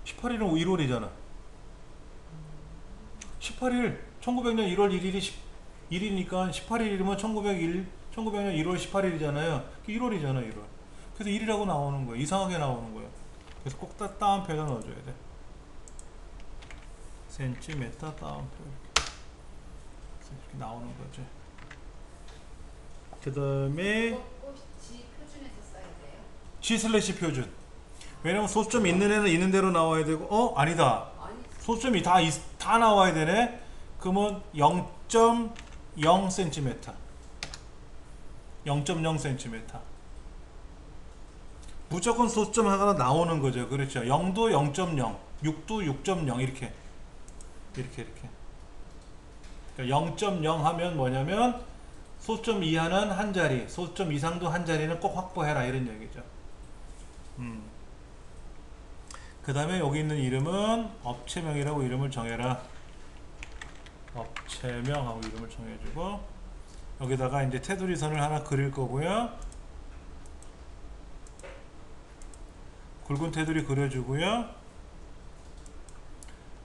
18일은 1월이잖아. 18일, 1900년 1월 1일이 1이니까 18일이면 1900년 1월 18일이잖아요. 1월이잖아, 1월. 그래서 1이라고 나오는 거예요. 이상하게 나오는 거예요. 그래서 꼭 따옴표에다 넣어줘야 돼. 센티메타 따옴표. 이렇게 나오는 거죠. 그 다음에 G 표준에서 써야 돼요? G 슬래시 표준. 왜냐면 소점 있는 애는 있는 대로 나와야 되고, 아니다. 소점이 다 나와야 되네. 그러면 0.0cm. 0.0cm. 무조건 소점 하나 나오는 거죠. 그렇죠. 0도 0.0, 6도 6.0 이렇게. 그러니까 0.0 하면 뭐냐면 소점 이하는 한 자리, 소점 이상도 한 자리는 꼭 확보해라 이런 얘기죠. 그 다음에 여기 있는 이름은 업체명이라고 이름을 정해라. 업체명하고 이름을 정해주고 여기다가 이제 테두리 선을 하나 그릴 거고요. 굵은 테두리 그려주고요.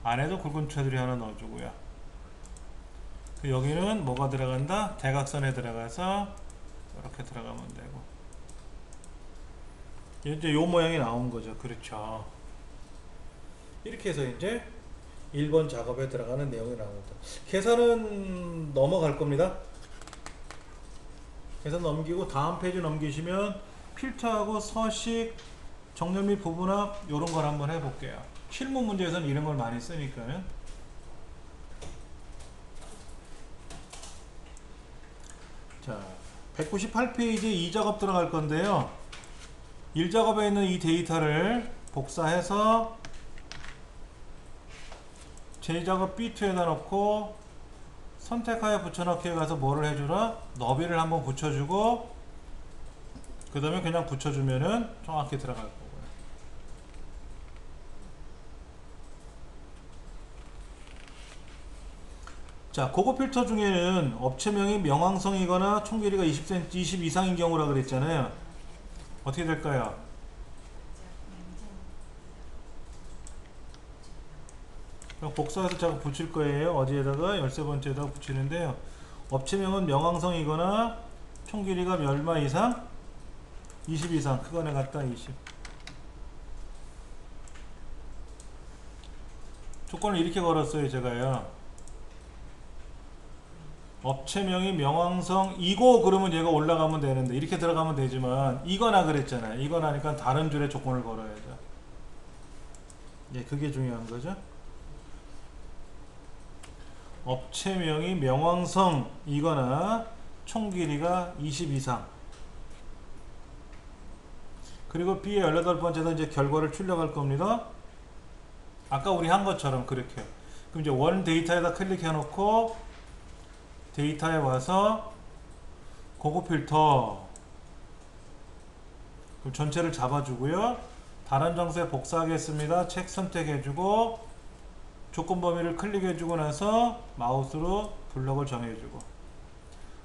안에도 굵은 테두리 하나 넣어주고요. 여기는 뭐가 들어간다? 대각선에 들어가서 이렇게 들어가면 되고, 이제 요 모양이 나온 거죠. 그렇죠. 이렇게 해서 이제 1번 작업에 들어가는 내용이 나옵니다. 계산은 넘어갈 겁니다. 계산 넘기고 다음 페이지 넘기시면 필터하고 서식, 정렬 및 부분합 이런 걸 한번 해볼게요. 실무 문제에서는 이런 걸 많이 쓰니까요. 자, 198페이지 2작업 들어갈 건데요. 1작업에 있는 이 데이터를 복사해서 J작업 B2에다 넣고 선택하여 붙여넣기에 가서 뭐를 해주라? 너비를 한번 붙여주고 그 다음에 그냥 붙여주면은 정확히 들어갈 거고요. 자, 고급 필터 중에는 업체명이 명왕성이거나 총 길이가 20cm, 20 이상인 경우라 그랬잖아요. 어떻게 될까요? 복사해서 제가 붙일 거예요. 어디에다가 13번째에다가 붙이는데요. 업체명은 명왕성이거나 총 길이가 얼마 이상? 20 이상. 크거나 같다 20. 조건을 이렇게 걸었어요. 제가요. 업체명이 명왕성이고 그러면 얘가 올라가면 되는데 이렇게 들어가면 되지만 이거나 그랬잖아요. 이거나니까 다른 줄의 조건을 걸어야죠. 예, 그게 중요한 거죠. 업체명이 명왕성이거나 총 길이가 20 이상. 그리고 B의 18번째는 이제 결과를 출력할 겁니다. 아까 우리 한 것처럼 그렇게. 그럼 이제 원 데이터에다 클릭해 놓고 데이터에 와서 고급 필터. 그럼 전체를 잡아주고요. 다른 장소에 복사하겠습니다. 책 선택해주고 조건 범위를 클릭해주고 나서 마우스로 블럭을 정해주고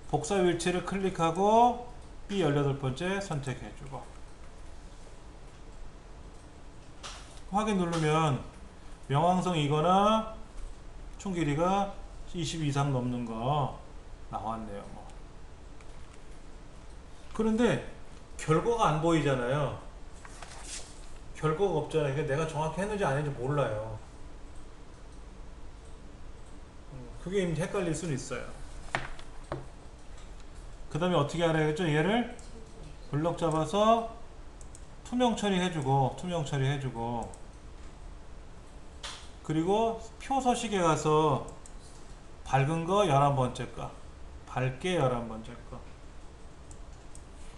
복사 위치를 클릭하고 B 18번째 선택해주고 확인 누르면 명왕성이거나 총 길이가 20 이상 넘는 거 나왔네요. 그런데 결과가 안 보이잖아요. 결과가 없잖아요. 그러니까 내가 정확히 했는지 안 했는지 몰라요. 그게 이제 헷갈릴 수는 있어요. 그 다음에 어떻게 알아야겠죠? 얘를 블럭 잡아서 투명 처리해주고 그리고 표 서식에 가서 밝은 거 11번째 거, 밝게 11번째 거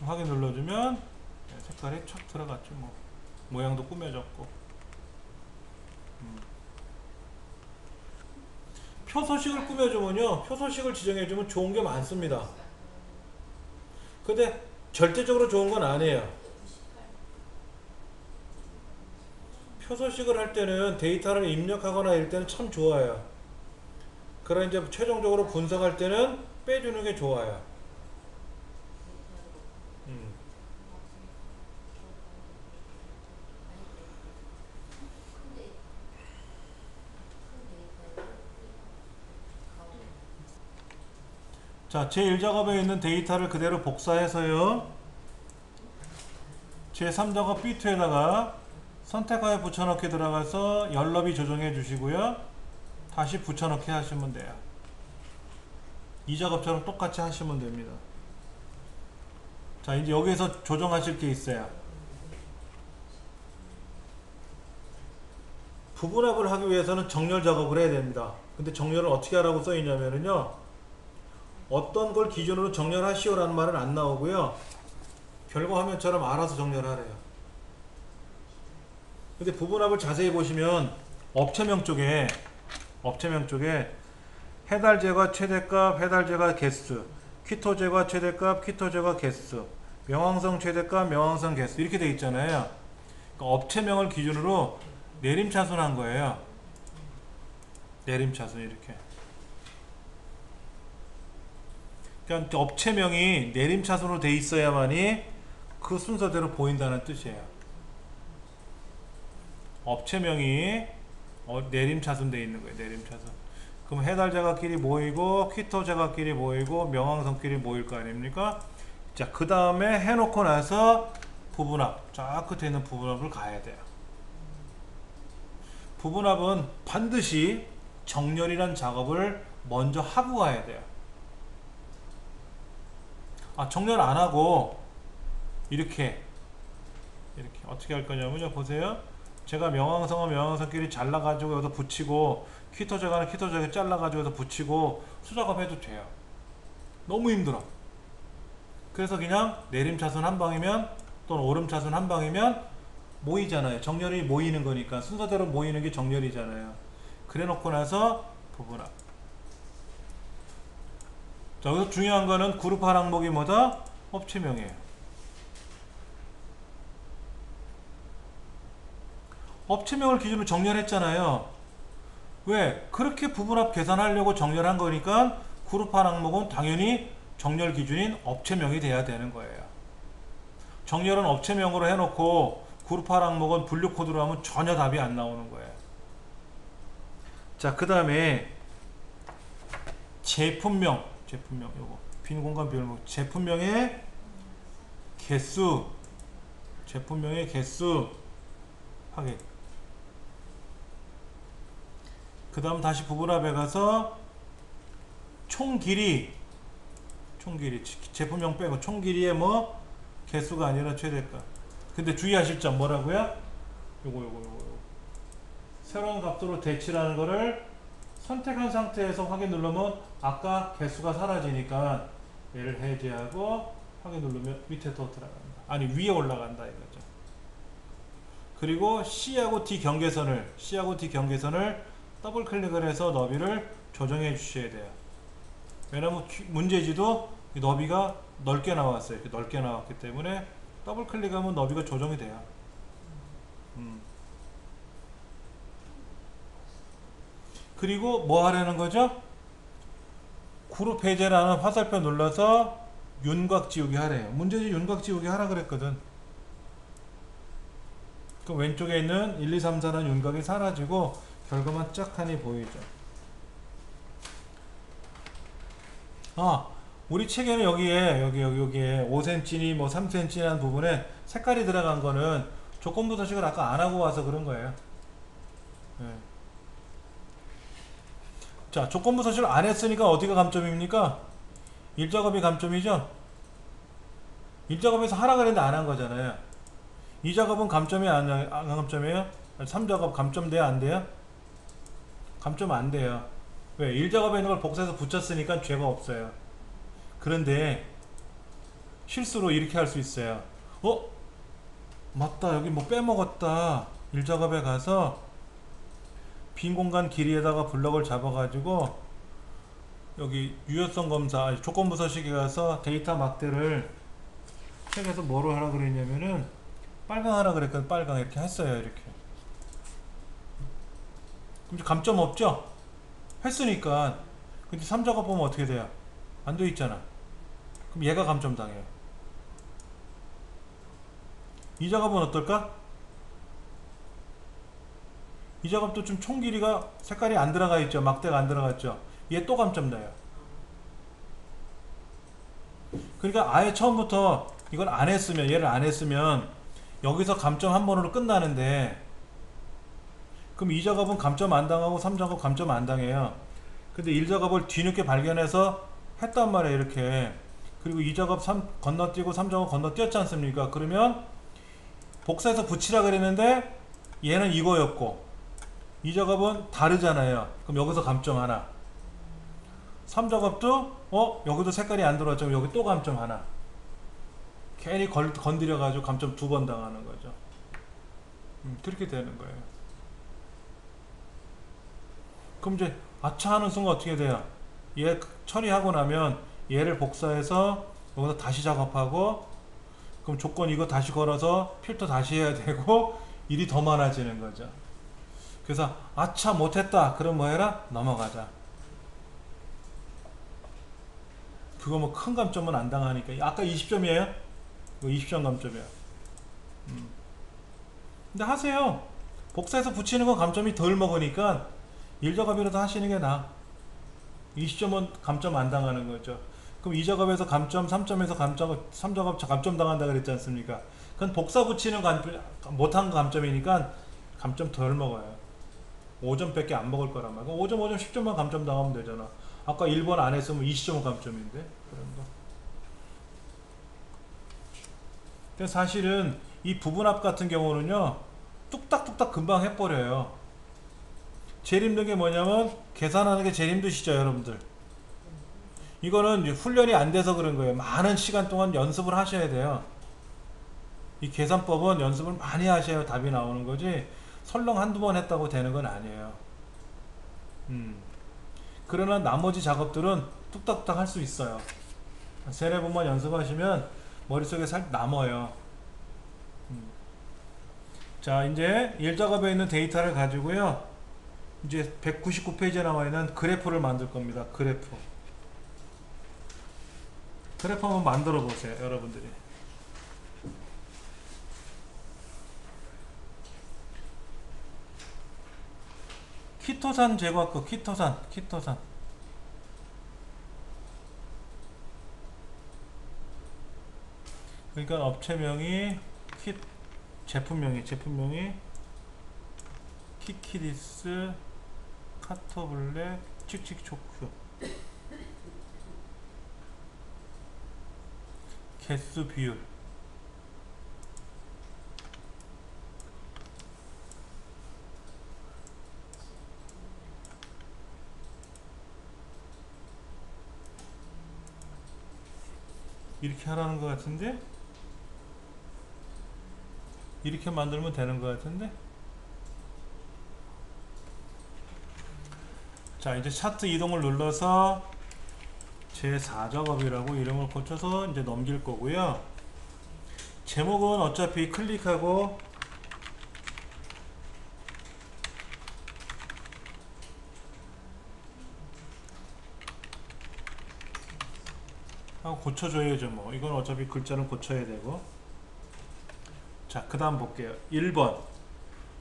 확인 눌러주면 색깔이 촥 들어갔죠. 뭐 모양도 꾸며졌고. 표 서식을 꾸며주면요, 표 서식을 지정해주면 좋은 게 많습니다. 근데 절대적으로 좋은 건 아니에요. 표 서식을 할 때는 데이터를 입력하거나 이럴 때는 참 좋아요. 그러나 이제 최종적으로 분석할 때는 빼주는 게 좋아요. 자, 제1작업에 있는 데이터를 그대로 복사해서요. 제3작업 B2에다가 선택하여 붙여넣기 들어가서 열너비 조정해 주시고요. 다시 붙여넣기 하시면 돼요. 이 작업처럼 똑같이 하시면 됩니다. 자, 이제 여기에서 조정하실 게 있어요. 부분합을 하기 위해서는 정렬 작업을 해야 됩니다. 근데 정렬을 어떻게 하라고 써 있냐면요, 어떤 걸 기준으로 정렬하시오 라는 말은 안 나오고요, 결과 화면처럼 알아서 정렬하래요. 근데 부분합을 자세히 보시면 업체명 쪽에 해달 제과 최대값, 해달 제과 개수, 퀴토 제과 최대값, 퀴토 제과 개수, 명왕성 최대값, 명왕성 개수 이렇게 돼 있잖아요. 그러니까 업체명을 기준으로 내림차순한 거예요. 내림차순 이렇게. 그러니까 업체명이 내림차순으로 돼 있어야만이 그 순서대로 보인다는 뜻이에요. 업체명이 내림차순 돼 있는 거예요. 내림차순. 그럼 해달 제각끼리 모이고 퀴터 제각끼리 모이고 명왕성끼리 모일 거 아닙니까? 자, 그 다음에 해놓고 나서 부분합, 저 끝에 있는 부분합을 가야 돼요. 부분합은 반드시 정렬이란 작업을 먼저 하고 가야 돼요. 정렬 안 하고 이렇게 어떻게 할 거냐면요, 보세요. 제가 명왕성은 명왕성끼리 잘라가지고 여기다 붙이고 퀴터제가는 퀴터제가 잘라가지고 여기다 붙이고 수작업 해도 돼요. 너무 힘들어. 그래서 그냥 내림차순 한 방이면 또는 오름차순 한 방이면 모이잖아요. 정렬이 모이는 거니까 순서대로 모이는 게 정렬이잖아요. 그래 놓고 나서 부분합. 자, 여기서 중요한 거는 그룹할 항목이 뭐다? 업체명이에요. 업체명을 기준으로 정렬했잖아요. 왜? 그렇게 부분합 계산하려고 정렬한 거니까 그룹할 항목은 당연히 정렬 기준인 업체명이 돼야 되는 거예요. 정렬은 업체명으로 해놓고 그룹할 항목은 분류 코드로 하면 전혀 답이 안 나오는 거예요. 자, 그 다음에 제품명 요거 빈 공간 비율 제품명의 개수 확인. 그 다음 다시 부분합에 가서 총 길이 제품명 빼고 총 길이의 뭐 개수가 아니라 최대값. 근데 주의하실 점 뭐라고요? 요거 새로운 값으로 대치라는 거를 선택한 상태에서 확인 누르면 아까 개수가 사라지니까 얘를 해제하고 확인 누르면 밑에 더 들어간다. 아니, 위에 올라간다 이거죠. 그리고 C하고 D 경계선을 더블 클릭을 해서 너비를 조정해 주셔야 돼요. 왜냐면 문제지도 너비가 넓게 나왔어요. 이렇게 넓게 나왔기 때문에 더블 클릭하면 너비가 조정이 돼요. 그리고 뭐 하라는 거죠? 그룹 해제라는 화살표 눌러서 윤곽 지우기 하래요. 문제지 윤곽 지우기 하라 그랬거든. 그 왼쪽에 있는 1, 2, 3, 4라는 윤곽이 사라지고 결과만 쫙하니 보이죠. 우리 책에는 여기에 5cm니 뭐 3cm라는 부분에 색깔이 들어간 거는 조건부 서식을 아까 안 하고 와서 그런 거예요. 네. 자, 조건부 서식을 안 했으니까 어디가 감점입니까? 1작업이 감점이죠? 1작업에서 하라 그랬는데 안 한 거잖아요. 2작업은 감점이 안 감점이에요? 3작업 감점 돼요? 안 돼요? 감점 안 돼요. 왜? 1작업에 있는 걸 복사해서 붙였으니까 죄가 없어요. 그런데 실수로 이렇게 할 수 있어요. 맞다, 여기 뭐 빼먹었다. 1작업에 가서 빈 공간 길이에다가 블럭을 잡아가지고 여기 유효성 검사, 조건부 서식에 가서 데이터 막대를 책에서 뭐로 하라 그랬냐면은 빨강 하라 그랬거든. 빨강 이렇게 했어요. 이렇게. 그럼 감점 없죠? 했으니까. 근데 3작업 보면 어떻게 돼요? 안 돼 있잖아. 그럼 얘가 감점 당해요. 2작업은 어떨까? 2작업도 좀 총 길이가 색깔이 안 들어가 있죠. 막대가 안 들어갔죠. 얘 또 감점 나요. 그러니까 아예 처음부터 이걸 안 했으면, 얘를 안 했으면 여기서 감점 한 번으로 끝나는데, 그럼 2작업은 감점 안 당하고 3작업 감점 안 당해요. 근데 1작업을 뒤늦게 발견해서 했단 말이에요. 이렇게. 그리고 2작업 3 건너뛰고 3작업 건너뛰었지 않습니까? 그러면 복사해서 붙이라 그랬는데 얘는 이거였고 2작업은 다르잖아요. 그럼 여기서 감점 하나. 3작업도 여기도 색깔이 안 들어왔죠. 여기 또 감점 하나. 괜히 건드려 가지고 감점 2번 당하는 거죠. 그렇게 되는 거예요. 그럼 이제 아차 하는 순간 어떻게 돼요? 얘 처리하고 나면 얘를 복사해서 여기서 다시 작업하고, 그럼 조건 이거 다시 걸어서 필터 다시 해야 되고 일이 더 많아지는 거죠. 그래서 아차 못했다. 그럼 뭐 해라? 넘어가자. 그거 뭐 큰 감점은 안 당하니까. 아까 20점이에요? 이거 20점 감점이야. 근데 하세요. 복사해서 붙이는 건 감점이 덜 먹으니까 1작업이라도 하시는 게 나아. 이 시점은 감점 안 당하는 거죠. 그럼 2작업에서 감점, 3점에서 감점, 3작업 감점 당한다 그랬지 않습니까? 그건 복사 붙이는 못한 감점이니까 감점 덜 먹어요. 5점밖에 안 먹을 거란 말이야. 5점, 5점, 10점만 감점 당하면 되잖아. 아까 1번 안 했으면 20점은 감점인데. 그런 거. 근데 사실은 이 부분합 같은 경우는요, 뚝딱뚝딱 금방 해버려요. 제일 힘든 게 뭐냐면 계산하는 게 제일 힘드시죠, 여러분들. 이거는 이제 훈련이 안 돼서 그런 거예요. 많은 시간 동안 연습을 하셔야 돼요. 이 계산법은 연습을 많이 하셔야 답이 나오는 거지, 설렁 한두 번 했다고 되는 건 아니에요. 그러나 나머지 작업들은 뚝딱뚝딱 할 수 있어요. 세네 번만 연습하시면 머릿속에 살 남아요. 자, 이제 1작업에 있는 데이터를 가지고요, 이제 199페이지에 나와 있는 그래프를 만들 겁니다. 그래프 한번 만들어 보세요, 여러분들이. 키토산 제거학거, 키토산. 그러니까 업체명이 제품명이 키키디스 카토블랙 칙칙초크. 개수 비율 이렇게 하라는 것 같은데, 이렇게 만들면 되는 것 같은데. 자, 이제 차트 이동을 눌러서 제4작업이라고 이름을 고쳐서 이제 넘길 거고요. 제목은 어차피 클릭하고 고쳐줘야죠. 뭐 이건 어차피 글자는 고쳐야 되고. 자, 그 다음 볼게요. 1번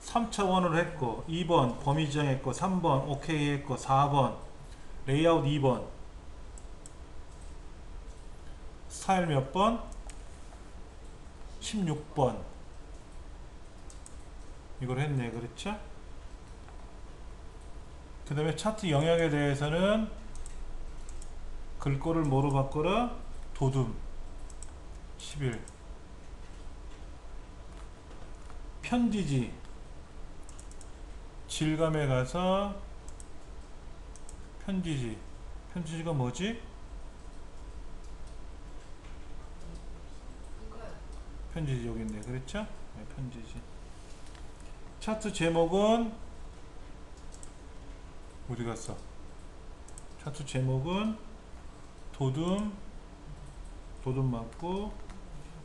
3차원으로 했고, 2번 범위 지정했고, 3번 OK 했고, 4번 레이아웃 2번 스타일 몇 번? 16번. 이걸 했네. 그렇죠? 그 다음에 차트 영역에 대해서는 글꼴을 뭐로 바꿔라? 도둠 11. 편지지 질감에 가서 편지지가 뭐지? 편지지 여기 있네. 그렇죠? 네, 편지지. 차트 제목은 어디 갔어? 차트 제목은 도둠 맞고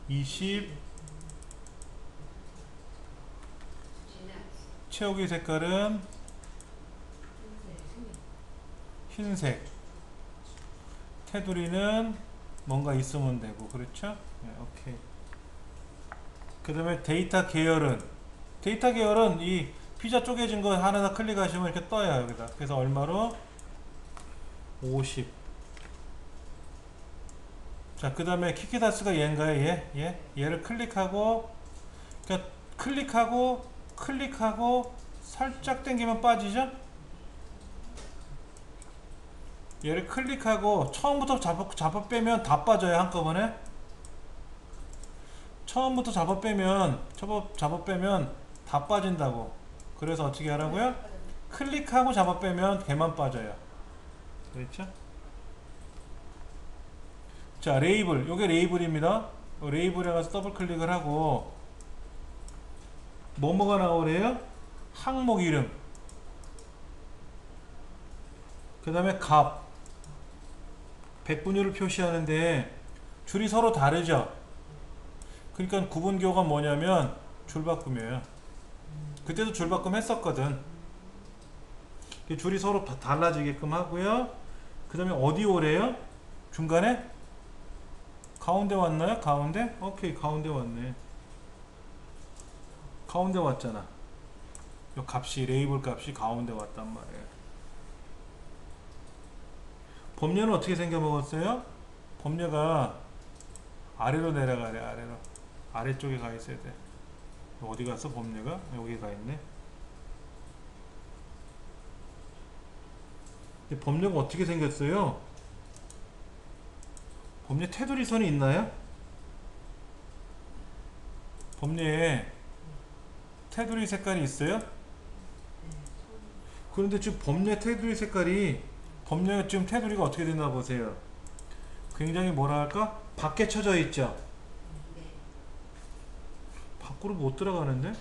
20. 채우기 색깔은 흰색. 테두리는 뭔가 있으면 되고. 그렇죠? 네, 오케이. 그 다음에 데이터 계열은 이 피자 쪼개진 거 하나 클릭하시면 이렇게 떠요, 여기다. 그래서 얼마로? 50. 자, 그 다음에 키키다스가 얘인가요? 얘를 클릭하고, 그러니까 클릭하고 살짝 당기면 빠지죠? 얘를 클릭하고 처음부터 잡아 빼면 다 빠져요, 한꺼번에. 처음부터 잡아 빼면 다 빠진다고. 그래서 어떻게 하라고요? 클릭하고 잡아 빼면 걔만 빠져요. 그렇죠? 자, 레이블. 요게 레이블입니다. 레이블에 가서 더블 클릭을 하고 뭐가 나오래요? 항목 이름. 그 다음에 값. 백분율을 표시하는데 줄이 서로 다르죠? 그러니까 구분교가 뭐냐면 줄바꿈이에요. 그때도 줄바꿈 했었거든. 줄이 서로 달라지게끔 하고요. 그 다음에 어디 오래요? 중간에? 가운데 왔나요? 가운데? 오케이, 가운데 왔네. 가운데 왔잖아. 이 값이, 레이블 값이 가운데 왔단 말이에요. 범례는 어떻게 생겨 먹었어요? 범례가 아래로 내려가래. 아래로. 아래쪽에 가 있어야 돼. 어디 갔어 범례가? 여기 가 있네. 범례가 어떻게 생겼어요? 범례 테두리선이 있나요? 범례에 테두리 색깔이 있어요? 그런데 지금 범례 테두리 색깔이 범례가 지금 테두리가 어떻게 됐나 보세요. 굉장히 뭐라 할까? 밖에 쳐져 있죠. 네. 밖으로 못 들어가는데?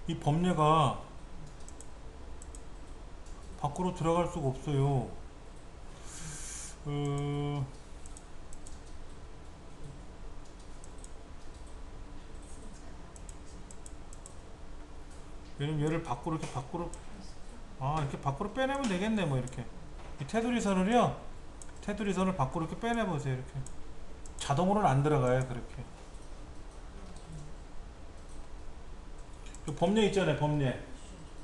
이 범례가 밖으로 들어갈 수가 없어요. 얘를 밖으로 이렇게 밖으로 이렇게 밖으로 빼내면 되겠네. 뭐 이렇게 이 테두리 선을요, 테두리 선을 밖으로 이렇게 빼내 보세요. 이렇게 자동으로는 안 들어가요. 그렇게 그 범례 있잖아요. 범례.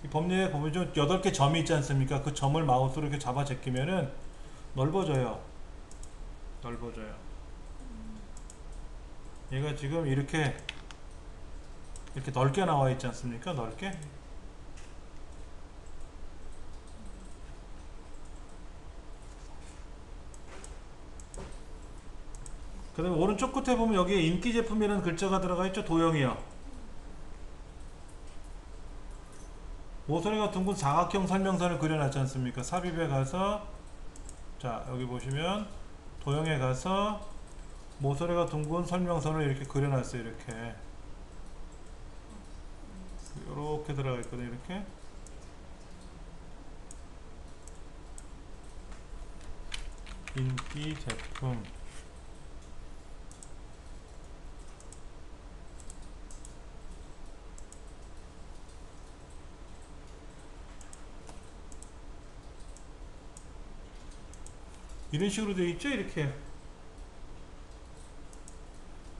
이 범례에 보면 좀 8개 점이 있지 않습니까? 그 점을 마우스로 이렇게 잡아 제끼면은 넓어져요. 넓어져요. 얘가 지금 이렇게 넓게 나와 있지 않습니까? 넓게. 그 다음에 오른쪽 끝에 보면 여기에 인기 제품이라는 글자가 들어가 있죠? 도형이요. 모서리가 둥근 사각형 설명선을 그려놨지 않습니까? 삽입에 가서, 자 여기 보시면 도형에 가서 모서리가 둥근 설명선을 이렇게 그려놨어요. 이렇게 들어가 있거든요. 이렇게. 인기 제품. 이런 식으로 되어 있죠. 이렇게.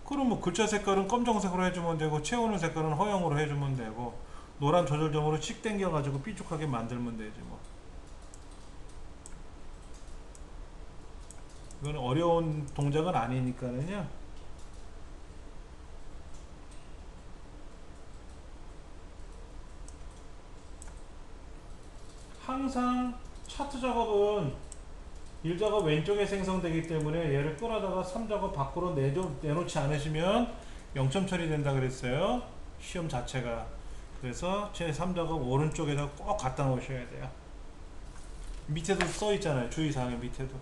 그럼 뭐 글자 색깔은 검정색으로 해주면 되고, 채우는 색깔은 허용으로 해주면 되고, 노란 조절점으로 칙 당겨 가지고 삐죽하게 만들면 되지 뭐. 이건 어려운 동작은 아니니까는요. 항상 차트 작업은 1작업 왼쪽에 생성되기 때문에 얘를 끌어다가 3작업 밖으로 내놓지 않으시면 0점 처리된다 그랬어요. 시험 자체가. 그래서 제 3작업 오른쪽에다 꼭 갖다 놓으셔야 돼요. 밑에도 써 있잖아요. 주의사항에 밑에도.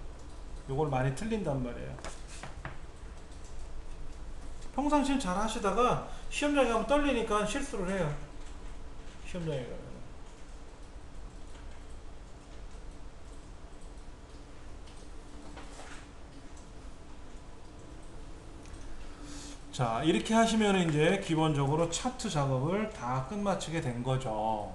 요걸 많이 틀린단 말이에요. 평상시엔 잘 하시다가 시험장에 가면 떨리니까 실수를 해요. 시험장에 가면. 자, 이렇게 하시면 이제 기본적으로 차트 작업을 다 끝마치게 된 거죠.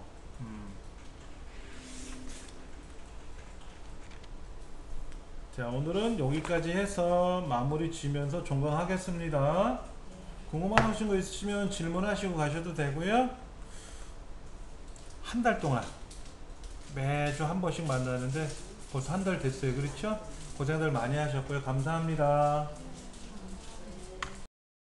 자, 오늘은 여기까지 해서 마무리 지면서 종강하겠습니다. 궁금하신 거 있으시면 질문하시고 가셔도 되고요. 한 달 동안 매주 한 번씩 만나는데 벌써 한 달 됐어요. 그렇죠? 고생들 많이 하셨고요. 감사합니다.